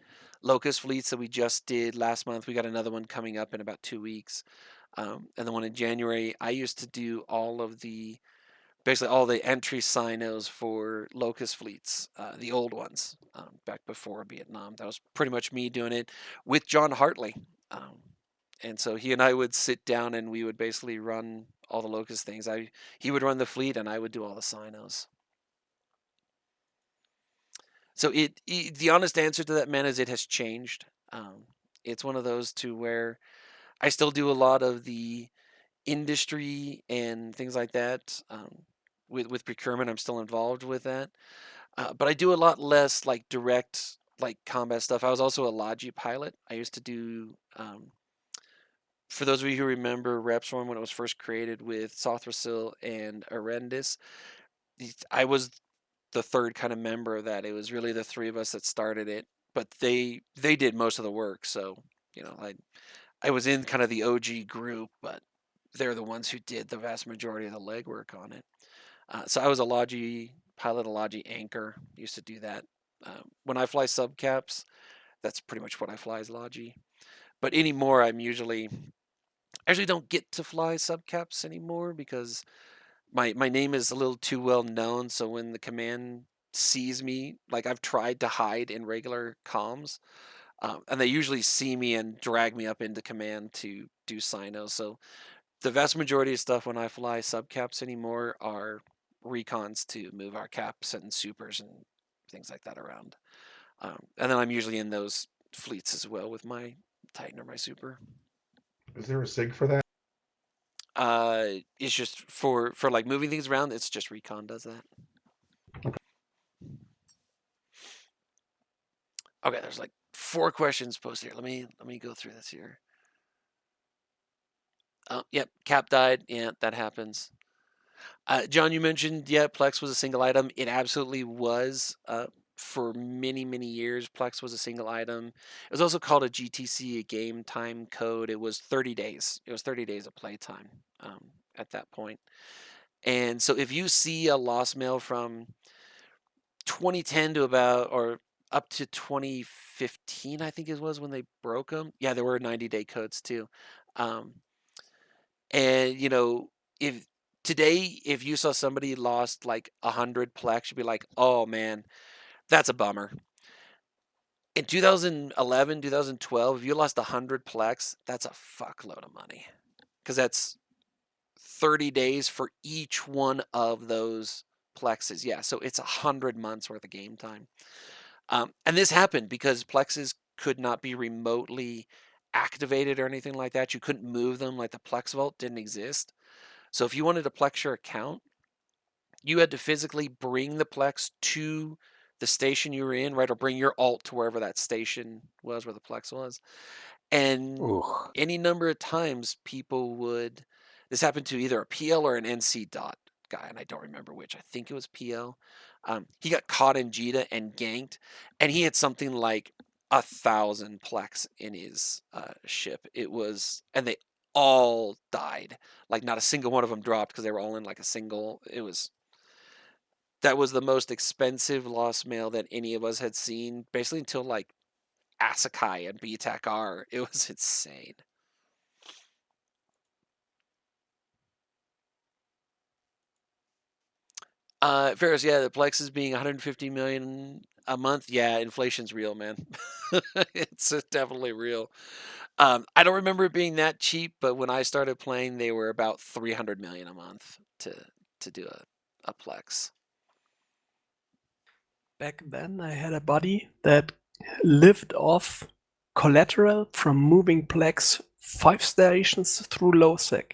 Locust fleets that we just did last month, we got another one coming up in about 2 weeks. And the one in January, I used to do basically all the entry sinos for Locust fleets, the old ones, back before Vietnam. That was pretty much me doing it with John Hartley. And so he and I would sit down and we would basically run all the Locust things. He would run the fleet and I would do all the sinos. So the honest answer to that, man, is it has changed. It's one of those to where I still do a lot of the industry and things like that. With procurement, I'm still involved with that. But I do a lot less like direct like combat stuff. I was also a Logi pilot. I used to do for those of you who remember Repstorm when it was first created with Sothrasil and Arendis, I was the third kind of member of that. It was really the three of us that started it, but they did most of the work. So, I was in kind of the OG group, but they're the ones who did the vast majority of the legwork on it. So I was a Logi pilot, a Logi anchor, used to do that. When I fly subcaps, that's pretty much what I fly as Logi. But anymore, I actually don't get to fly subcaps anymore because my name is a little too well known. So when the command sees me, like I've tried to hide in regular comms, and they usually see me and drag me up into command to do sinos. So the vast majority of stuff when I fly subcaps anymore are recons to move our caps and supers and things like that around. And then I'm usually in those fleets as well with my Titan or my super. Is there a SIG for that? It's just for like moving things around. It's just recon does that. Okay, there's like 4 questions posted here. Let me go through this here. Yep, cap died. Yeah, that happens. John, you mentioned Plex was a single item. It absolutely was. For many years, Plex was a single item. It was also called a GTC, a game time code. It was 30 days. It was 30 days of playtime at that point. And so if you see a lost mail from 2010 to about or up to 2015, I think it was when they broke them. Yeah, there were 90-day codes too. And if today, if you saw somebody lost like 100 Plex, you'd be like, oh man, that's a bummer. In 2011, 2012, if you lost 100 Plex, that's a fuckload of money. Because that's 30 days for each one of those Plexes. Yeah, so it's 100 months worth of game time. And this happened because Plexes could not be remotely activated or anything like that. You couldn't move them, like the Plex Vault didn't exist. So if you wanted to Plex your account, you had to physically bring the Plex to the station you were in, right? Or bring your alt to wherever that station was, where the Plex was. And any number of times people would, this happened to either a PL or an NC dot guy, and I don't remember which. I think it was PL. He got caught in Jita and ganked, and he had something like 1,000 Plex in his ship. It was, and they all died. Like not a single one of them dropped because they were all in like a single. That was the most expensive lost mail that any of us had seen, basically until like Asakai and BTAC R. It was insane. Ferris, yeah, the Plex is being 150 million a month, yeah, inflation's real, man. It's definitely real. I don't remember it being that cheap, but when I started playing, they were about 300 million a month to do a Plex. Back then, I had a buddy that lived off collateral from moving Plex 5 stations through LowSec.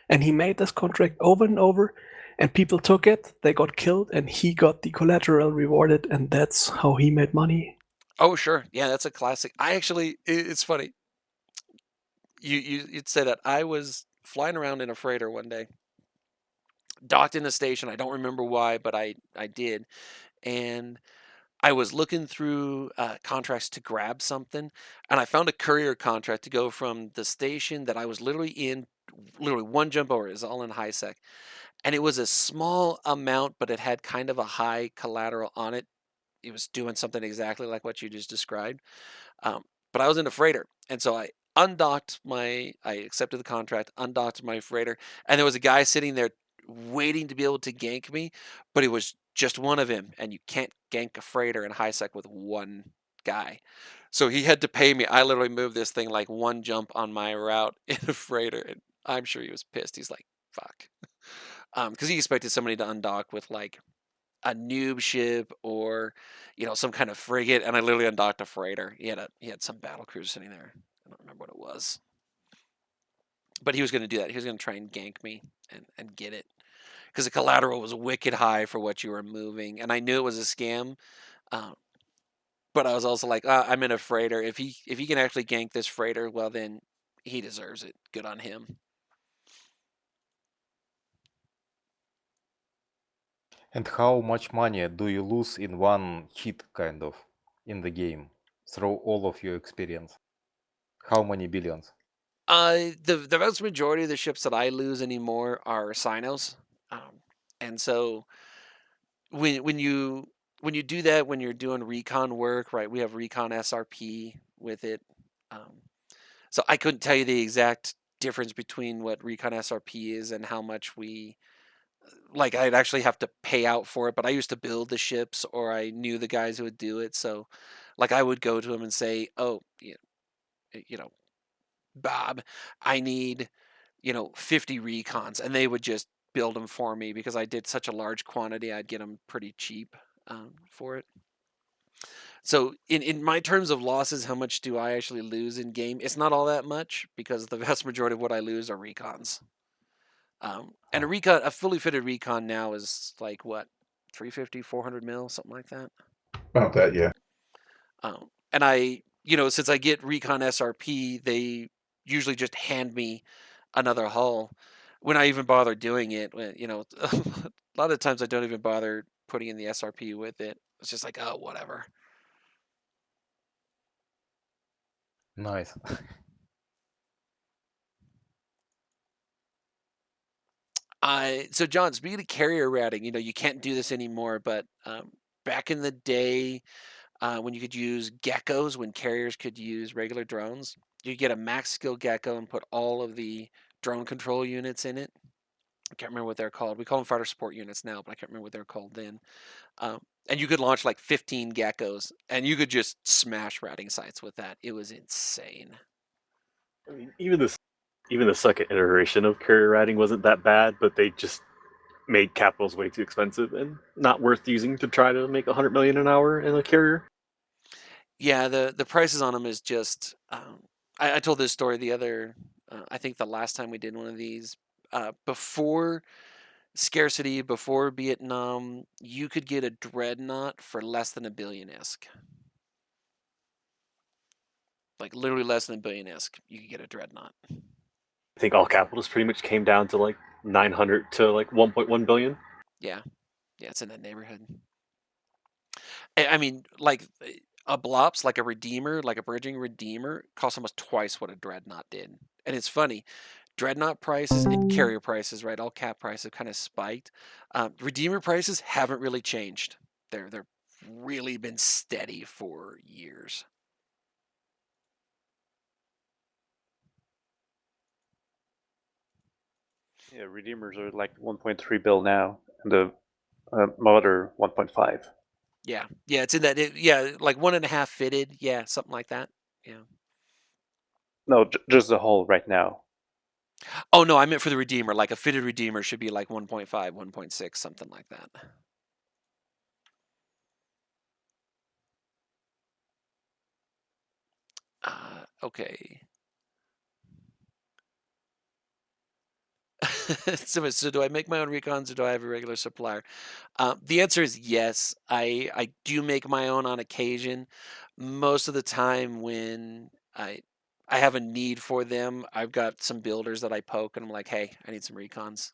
And he made this contract over and over, and people took it, they got killed, and he got the collateral rewarded, and that's how he made money. Oh, sure. Yeah, that's a classic. I actually, it's funny. You'd say that. I was flying around in a freighter one day, docked in a station. I don't remember why, but I did. And I was looking through contracts to grab something, and I found a courier contract to go from the station that I was literally in, literally one jump over. It was all in high sec, and it was a small amount, but it had kind of a high collateral on it. It was doing something exactly like what you just described. But I was in a freighter, and so I accepted the contract, undocked my freighter, and there was a guy sitting there waiting to be able to gank me, but it was just one of him, and you can't gank a freighter in high sec with one guy. So he had to pay me. I literally moved this thing like one jump on my route in a freighter, and I'm sure he was pissed. He's like, "Fuck," because he expected somebody to undock with like a noob ship or some kind of frigate, and I literally undocked a freighter. He had some battle cruiser sitting there. I don't remember what it was, but he was going to do that. He was going to try and gank me and get it because the collateral was wicked high for what you were moving, and I knew it was a scam. But I was also like, I'm in a freighter. If he can actually gank this freighter, well then he deserves it. Good on him. And how much money do you lose in one hit, kind of, in the game, through all of your experience? How many billions? The vast majority of the ships that I lose anymore are Sinos, and so when you do that, when you're doing recon work, right? We have recon SRP with it, so I couldn't tell you the exact difference between what recon SRP is and how much we like. I'd actually have to pay out for it, but I used to build the ships, or I knew the guys who would do it. So, like, I would go to them and say, "Oh, Bob, I need 50 recons," and they would just build them for me because I did such a large quantity. I'd get them pretty cheap for it. So in my terms of losses, how much do I actually lose in game? It's not all that much because the vast majority of what I lose are recons. And a fully fitted recon now is like what, 350, 400 mil, something like that. About that, yeah. And I, since I get recon SRP, they usually just hand me another hull when I even bother doing it. A lot of times I don't even bother putting in the SRP with it. It's just like, oh, whatever. Nice. So John, speaking of carrier routing, you can't do this anymore, but back in the day, when you could use geckos, when carriers could use regular drones, you get a max skill gecko and put all of the drone control units in it. I can't remember what they're called. We call them fighter support units now, but I can't remember what they're called then. And you could launch like 15 geckos, and you could just smash routing sites with that. It was insane. I mean, even the second iteration of carrier routing wasn't that bad, but they just made capitals way too expensive and not worth using to try to make 100 million an hour in a carrier. Yeah, the prices on them is just. I told this story the other. I think the last time we did one of these, before scarcity, before Vietnam, you could get a dreadnought for less than $1 billion ISK. Like literally less than $1 billion ISK, you could get a dreadnought. I think all capitals pretty much came down to like 900 to like 1.1 billion. Yeah, it's in that neighborhood. I mean, like a Blops, like a Redeemer, like a bridging Redeemer, costs almost twice what a dreadnought did. And it's funny, dreadnought prices and carrier prices, right? All cap prices have kind of spiked. Redeemer prices haven't really changed. They're really been steady for years. Yeah, Redeemers are like 1.3 bill now, and the motor 1.5. Yeah, it's in that. Yeah, like 1.5 fitted. Yeah, something like that. Yeah. No, just the whole right now. Oh no, I meant for the Redeemer. Like a fitted Redeemer should be like 1.5, 1.6, something like that. Okay. So do I make my own recons or do I have a regular supplier? The answer is yes. I do make my own on occasion. Most of the time when I have a need for them, I've got some builders that I poke and I'm like, hey, I need some recons.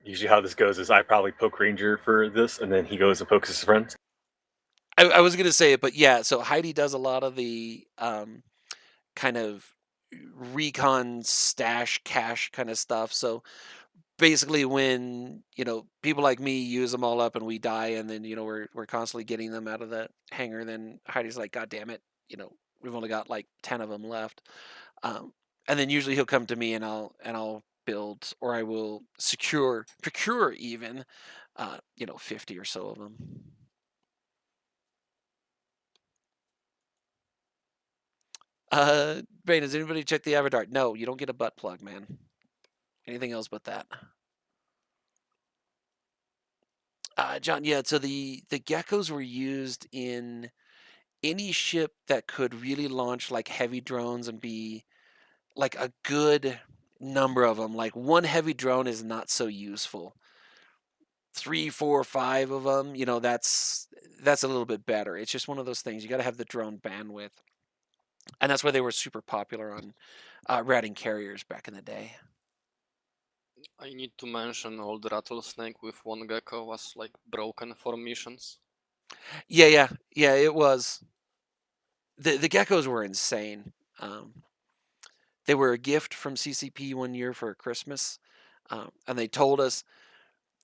Usually, how this goes is I probably poke Ranger for this, and then he goes and pokes his friends. I was gonna say it, but yeah. So Heidi does a lot of the kind of recon stash cache kind of stuff. So basically when people like me use them all up and we die and then we're constantly getting them out of the hangar, then Heidi's like, god damn it, we've only got like 10 of them left. And then usually he'll come to me and I'll build, or I will procure even 50 or so of them. Bane, does anybody check the Avatar? No, you don't get a butt plug, man. Anything else but that. John, yeah, so the geckos were used in any ship that could really launch like heavy drones and be like a good number of them. Like one heavy drone is not so useful. 3, 4, 5 of them, that's a little bit better. It's just one of those things. You got to have the drone bandwidth. And that's why they were super popular on routing carriers back in the day. I need to mention old Rattlesnake with one gecko was like broken for missions. Yeah, it was. The geckos were insane. They were a gift from CCP one year for Christmas, and they told us,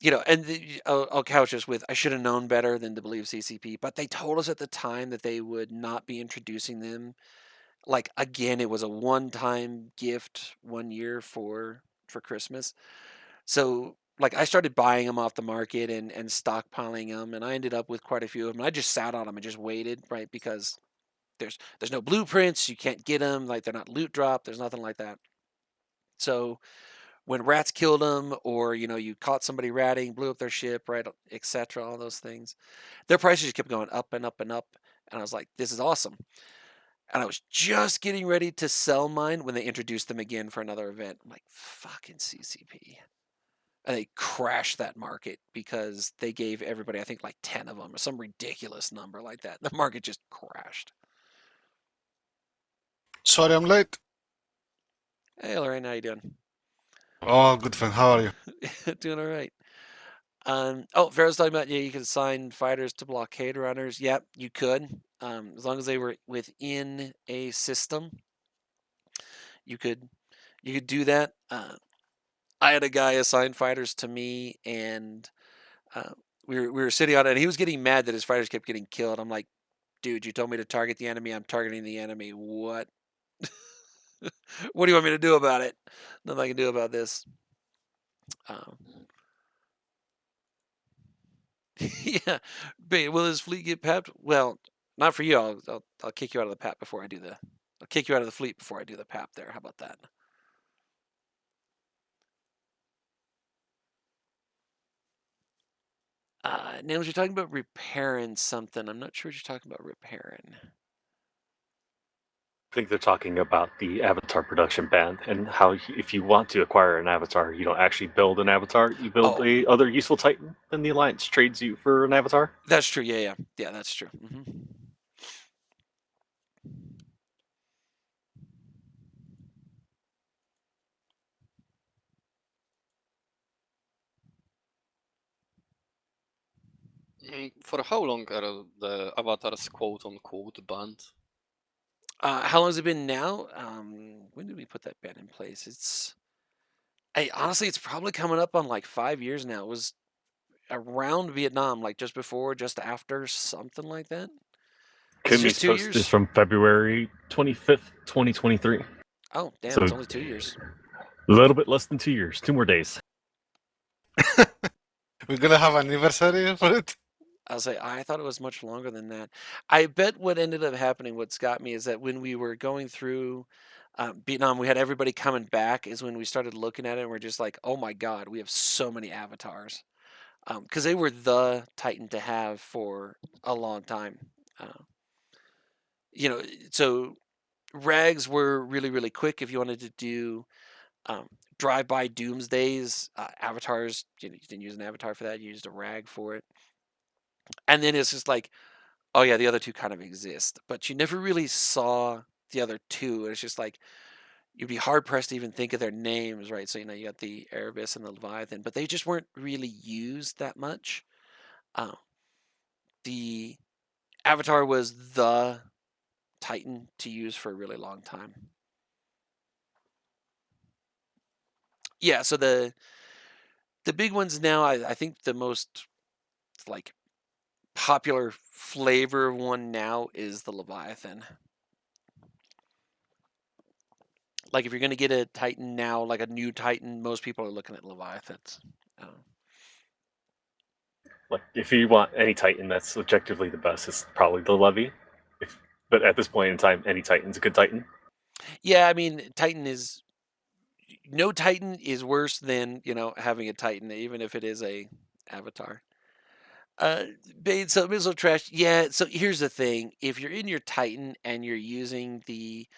and I'll couch this with, I should have known better than to believe CCP, but they told us at the time that they would not be introducing them. Like, again, it was a one-time gift one year for Christmas. So, like, I started buying them off the market and stockpiling them, and I ended up with quite a few of them. And I just sat on them and just waited, right? Because there's no blueprints, you can't get them, like they're not loot drop, there's nothing like that. So when rats killed them, or you caught somebody ratting, blew up their ship, right, etc., all those things, their prices just kept going up and up and up, and I was like, this is awesome. And I was just getting ready to sell mine when they introduced them again for another event. I'm like, fucking CCP. And they crashed that market because they gave everybody, I think, like 10 of them or some ridiculous number like that. The market just crashed. Sorry, I'm late. Hey, Lorraine, how you doing? Oh, good friend. How are you? Doing all right. Oh, Pharaoh's talking about, yeah, you could assign fighters to blockade runners. Yep, you could. As long as they were within a system, you could do that. I had a guy assign fighters to me, and we were sitting on it, and he was getting mad that his fighters kept getting killed. I'm like, dude, you told me to target the enemy. I'm targeting the enemy. What? What do you want me to do about it? Nothing I can do about this. Yeah, but will his fleet get papped? Well, not for you. I'll kick you out of the pap before I do the. I'll kick you out of the fleet before I do the pap there. How about that? Nails, you're talking about repairing something. I'm not sure what you're talking about repairing. I think they're talking about the Avatar production ban and how if you want to acquire an Avatar, you don't actually build an Avatar. You build a other useful Titan, and the Alliance trades you for an Avatar. That's true. Yeah, that's true. For how long are the avatars quote unquote banned? How long has it been now? When did we put that ban in place? Honestly, it's probably coming up on like 5 years now. It was around Vietnam, like just before, just after, something like that. Kumi's post is from February 25th, 2023. Oh, damn, So it's only 2 years. A little bit less than 2 years. 2 more days. We're gonna have anniversary for it. I'll say I thought it was much longer than that. I bet what ended up happening, what's got me, is that when we were going through Vietnam, we had everybody coming back. Is when we started looking at it, and we're just like, oh my god, we have so many avatars, because they were the Titan to have for a long time. You know, so rags were really really quick if you wanted to do drive-by doomsdays. Avatars, you didn't use an avatar for that; you used a rag for it. And then it's just like, oh yeah, the other two kind of exist, but you never really saw the other two. It's just like you'd be hard pressed to even think of their names, right? So you got the Erebus and the Leviathan, but they just weren't really used that much. The Avatar was the Titan to use for a really long time. Yeah, so the big ones now, I think the most like popular flavor of one now is the Leviathan. Like if you're going to get a Titan now, like a new Titan, most people are looking at Leviathans. Like if you want any Titan that's objectively the best, it's probably the Levy. But at this point in time, any Titan's a good Titan. Yeah, I mean, no Titan is worse than having a Titan, even if it is a Avatar. Bane, so missile trash. Yeah, so here's the thing: if you're in your Titan and you're using the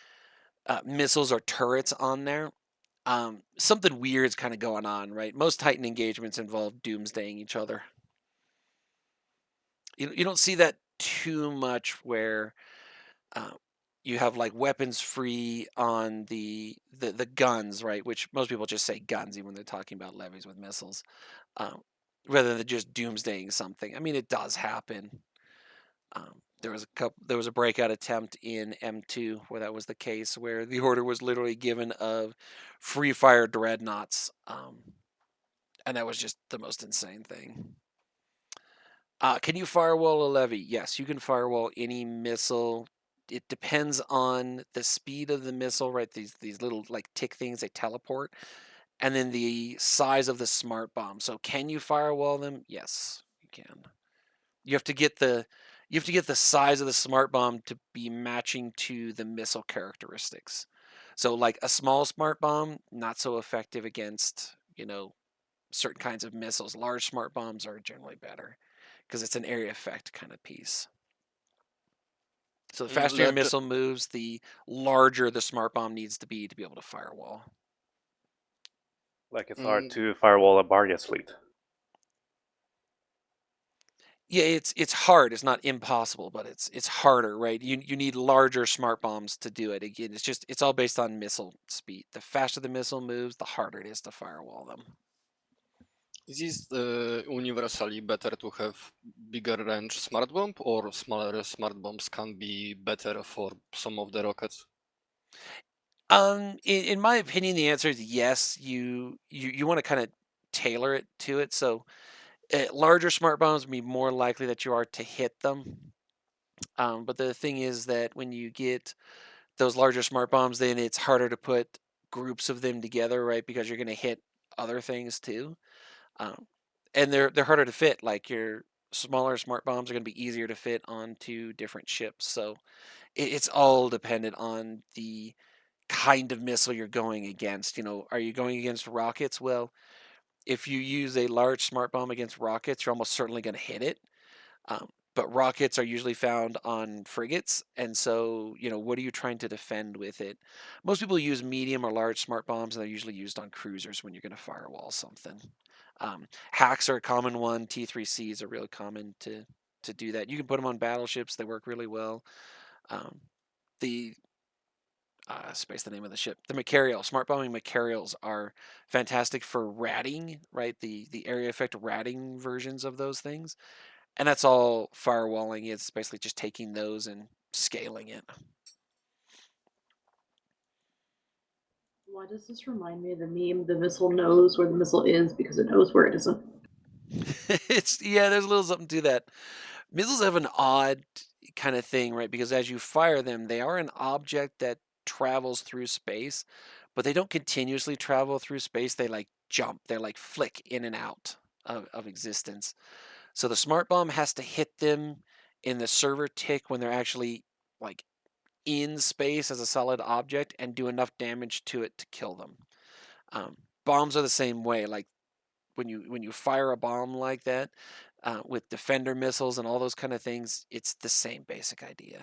missiles or turrets on there, something weird's kind of going on, right? Most Titan engagements involve doomsdaying each other. You don't see that too much where you have like weapons free on the guns, right? Which most people just say guns even when they're talking about levies with missiles, rather than just doomsdaying something. I mean, it does happen. There was a breakout attempt in M2 where that was the case, where the order was literally given of free fire dreadnoughts, and that was just the most insane thing. Can you firewall a levy? Yes, you can firewall any missile. It depends on the speed of the missile, right? These little like tick things, they teleport, and then the size of the smart bomb. So can you firewall them? Yes, you can. You have to get the size of the smart bomb to be matching to the missile characteristics. So like a small smart bomb, not so effective against, certain kinds of missiles. Large smart bombs are generally better because it's an area effect kind of piece. So the faster your missile moves, the larger the smart bomb needs to be able to firewall. Like it's hard to firewall a Barrias fleet. Yeah, it's hard. It's not impossible, but it's harder, right? You need larger smart bombs to do it. Again, it's all based on missile speed. The faster the missile moves, the harder it is to firewall them. Is it universally better to have bigger range smart bomb, or smaller smart bombs can be better for some of the rockets? In my opinion, the answer is yes. You want to kind of tailor it to it. So larger smart bombs will be more likely that you are to hit them. But the thing is that when you get those larger smart bombs, then it's harder to put groups of them together, right? Because you're going to hit other things too. And they're harder to fit. Like your smaller smart bombs are going to be easier to fit onto different ships. So it's all dependent on the kind of missile you're going against. Are you going against rockets? Well, if you use a large smart bomb against rockets, you're almost certainly going to hit it. But rockets are usually found on frigates, and so what are you trying to defend with it? Most people use medium or large smart bombs, and they're usually used on cruisers when you're going to firewall something. Hacks are a common one. T3Cs are really common to do that. You can put them on battleships; they work really well. Space the name of the ship. The Macarial, smart bombing Macarials are fantastic for ratting, right? The area effect ratting versions of those things. And that's all firewalling. It's basically just taking those and scaling it. Why does this remind me of the meme, the missile knows where the missile is because it knows where it isn't? There's a little something to that. Missiles have an odd kind of thing, right? Because as you fire them, they are an object that travels through space, but they don't continuously travel through space. They like jump. They're like flick in and out. of existence. So the smart bomb has to hit them in the server tick when they're actually like in space as a solid object and do enough damage to it to kill them. Bombs are the same way. Like when you fire a bomb like that with defender missiles and all those kind of things, it's the same basic idea.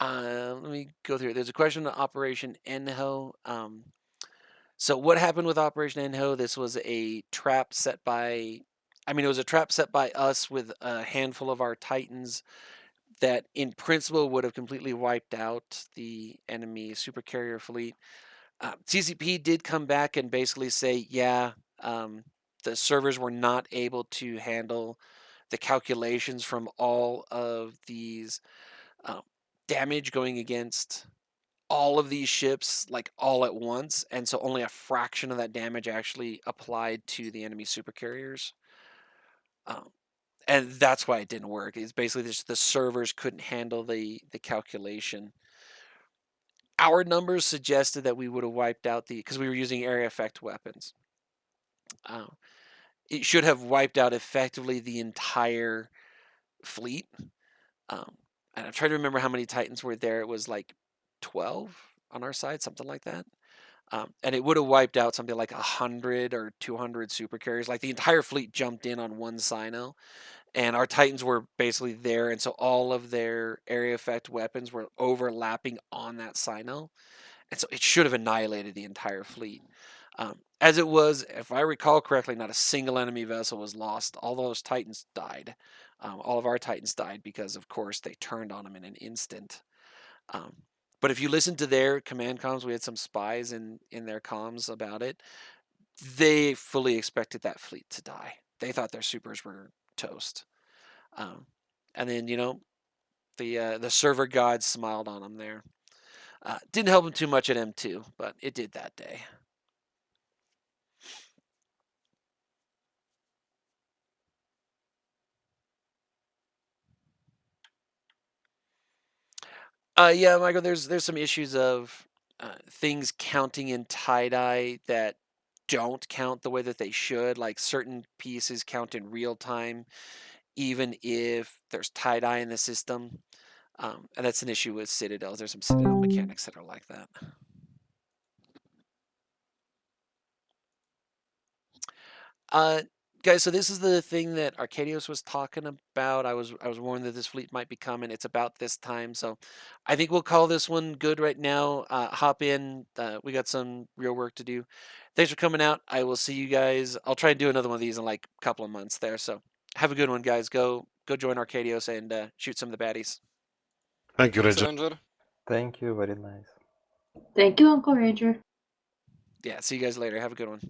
Let me go through it. There's a question on Operation Enho. So what happened with Operation Enho? This was a trap set by, it was a trap set by us with a handful of our Titans that in principle would have completely wiped out the enemy supercarrier fleet. CCP did come back and basically say, yeah, the servers were not able to handle the calculations from all of these damage going against all of these ships like all at once, and so only a fraction of that damage actually applied to the enemy supercarriers. And that's why it didn't work. It's basically just the servers couldn't handle the calculation. Our numbers suggested that we would have wiped out because we were using area effect weapons. It should have wiped out effectively the entire fleet. And I'm trying to remember how many Titans were there. It was like 12 on our side, something like that. And it would have wiped out something like 100 or 200 supercarriers. Like the entire fleet jumped in on one Sino, and our Titans were basically there, and so all of their area effect weapons were overlapping on that Sino, and so it should have annihilated the entire fleet. As it was, if I recall correctly, not a single enemy vessel was lost. All those Titans died. All of our Titans died because, of course, they turned on them in an instant. But if you listen to their command comms, we had some spies in their comms about it. They fully expected that fleet to die. They thought their supers were toast. And then, the server gods smiled on them there. Didn't help them too much at M2, but it did that day. Yeah, Michael, there's some issues of things counting in tie-dye that don't count the way that they should. Like certain pieces count in real time, even if there's tie-dye in the system. And that's an issue with Citadels. There's some Citadel mechanics that are like that. Guys, so this is the thing that Arcadios was talking about. I was warned that this fleet might be coming. It's about this time, so I think we'll call this one good right now. Hop in. We got some real work to do. Thanks for coming out. I will see you guys. I'll try and do another one of these in like a couple of months there. So have a good one, guys. Go join Arcadios and shoot some of the baddies. Thank you, Thanks, Ranger. Ranger. Thank you, very nice. Thank you, Uncle Ranger. Yeah, see you guys later. Have a good one.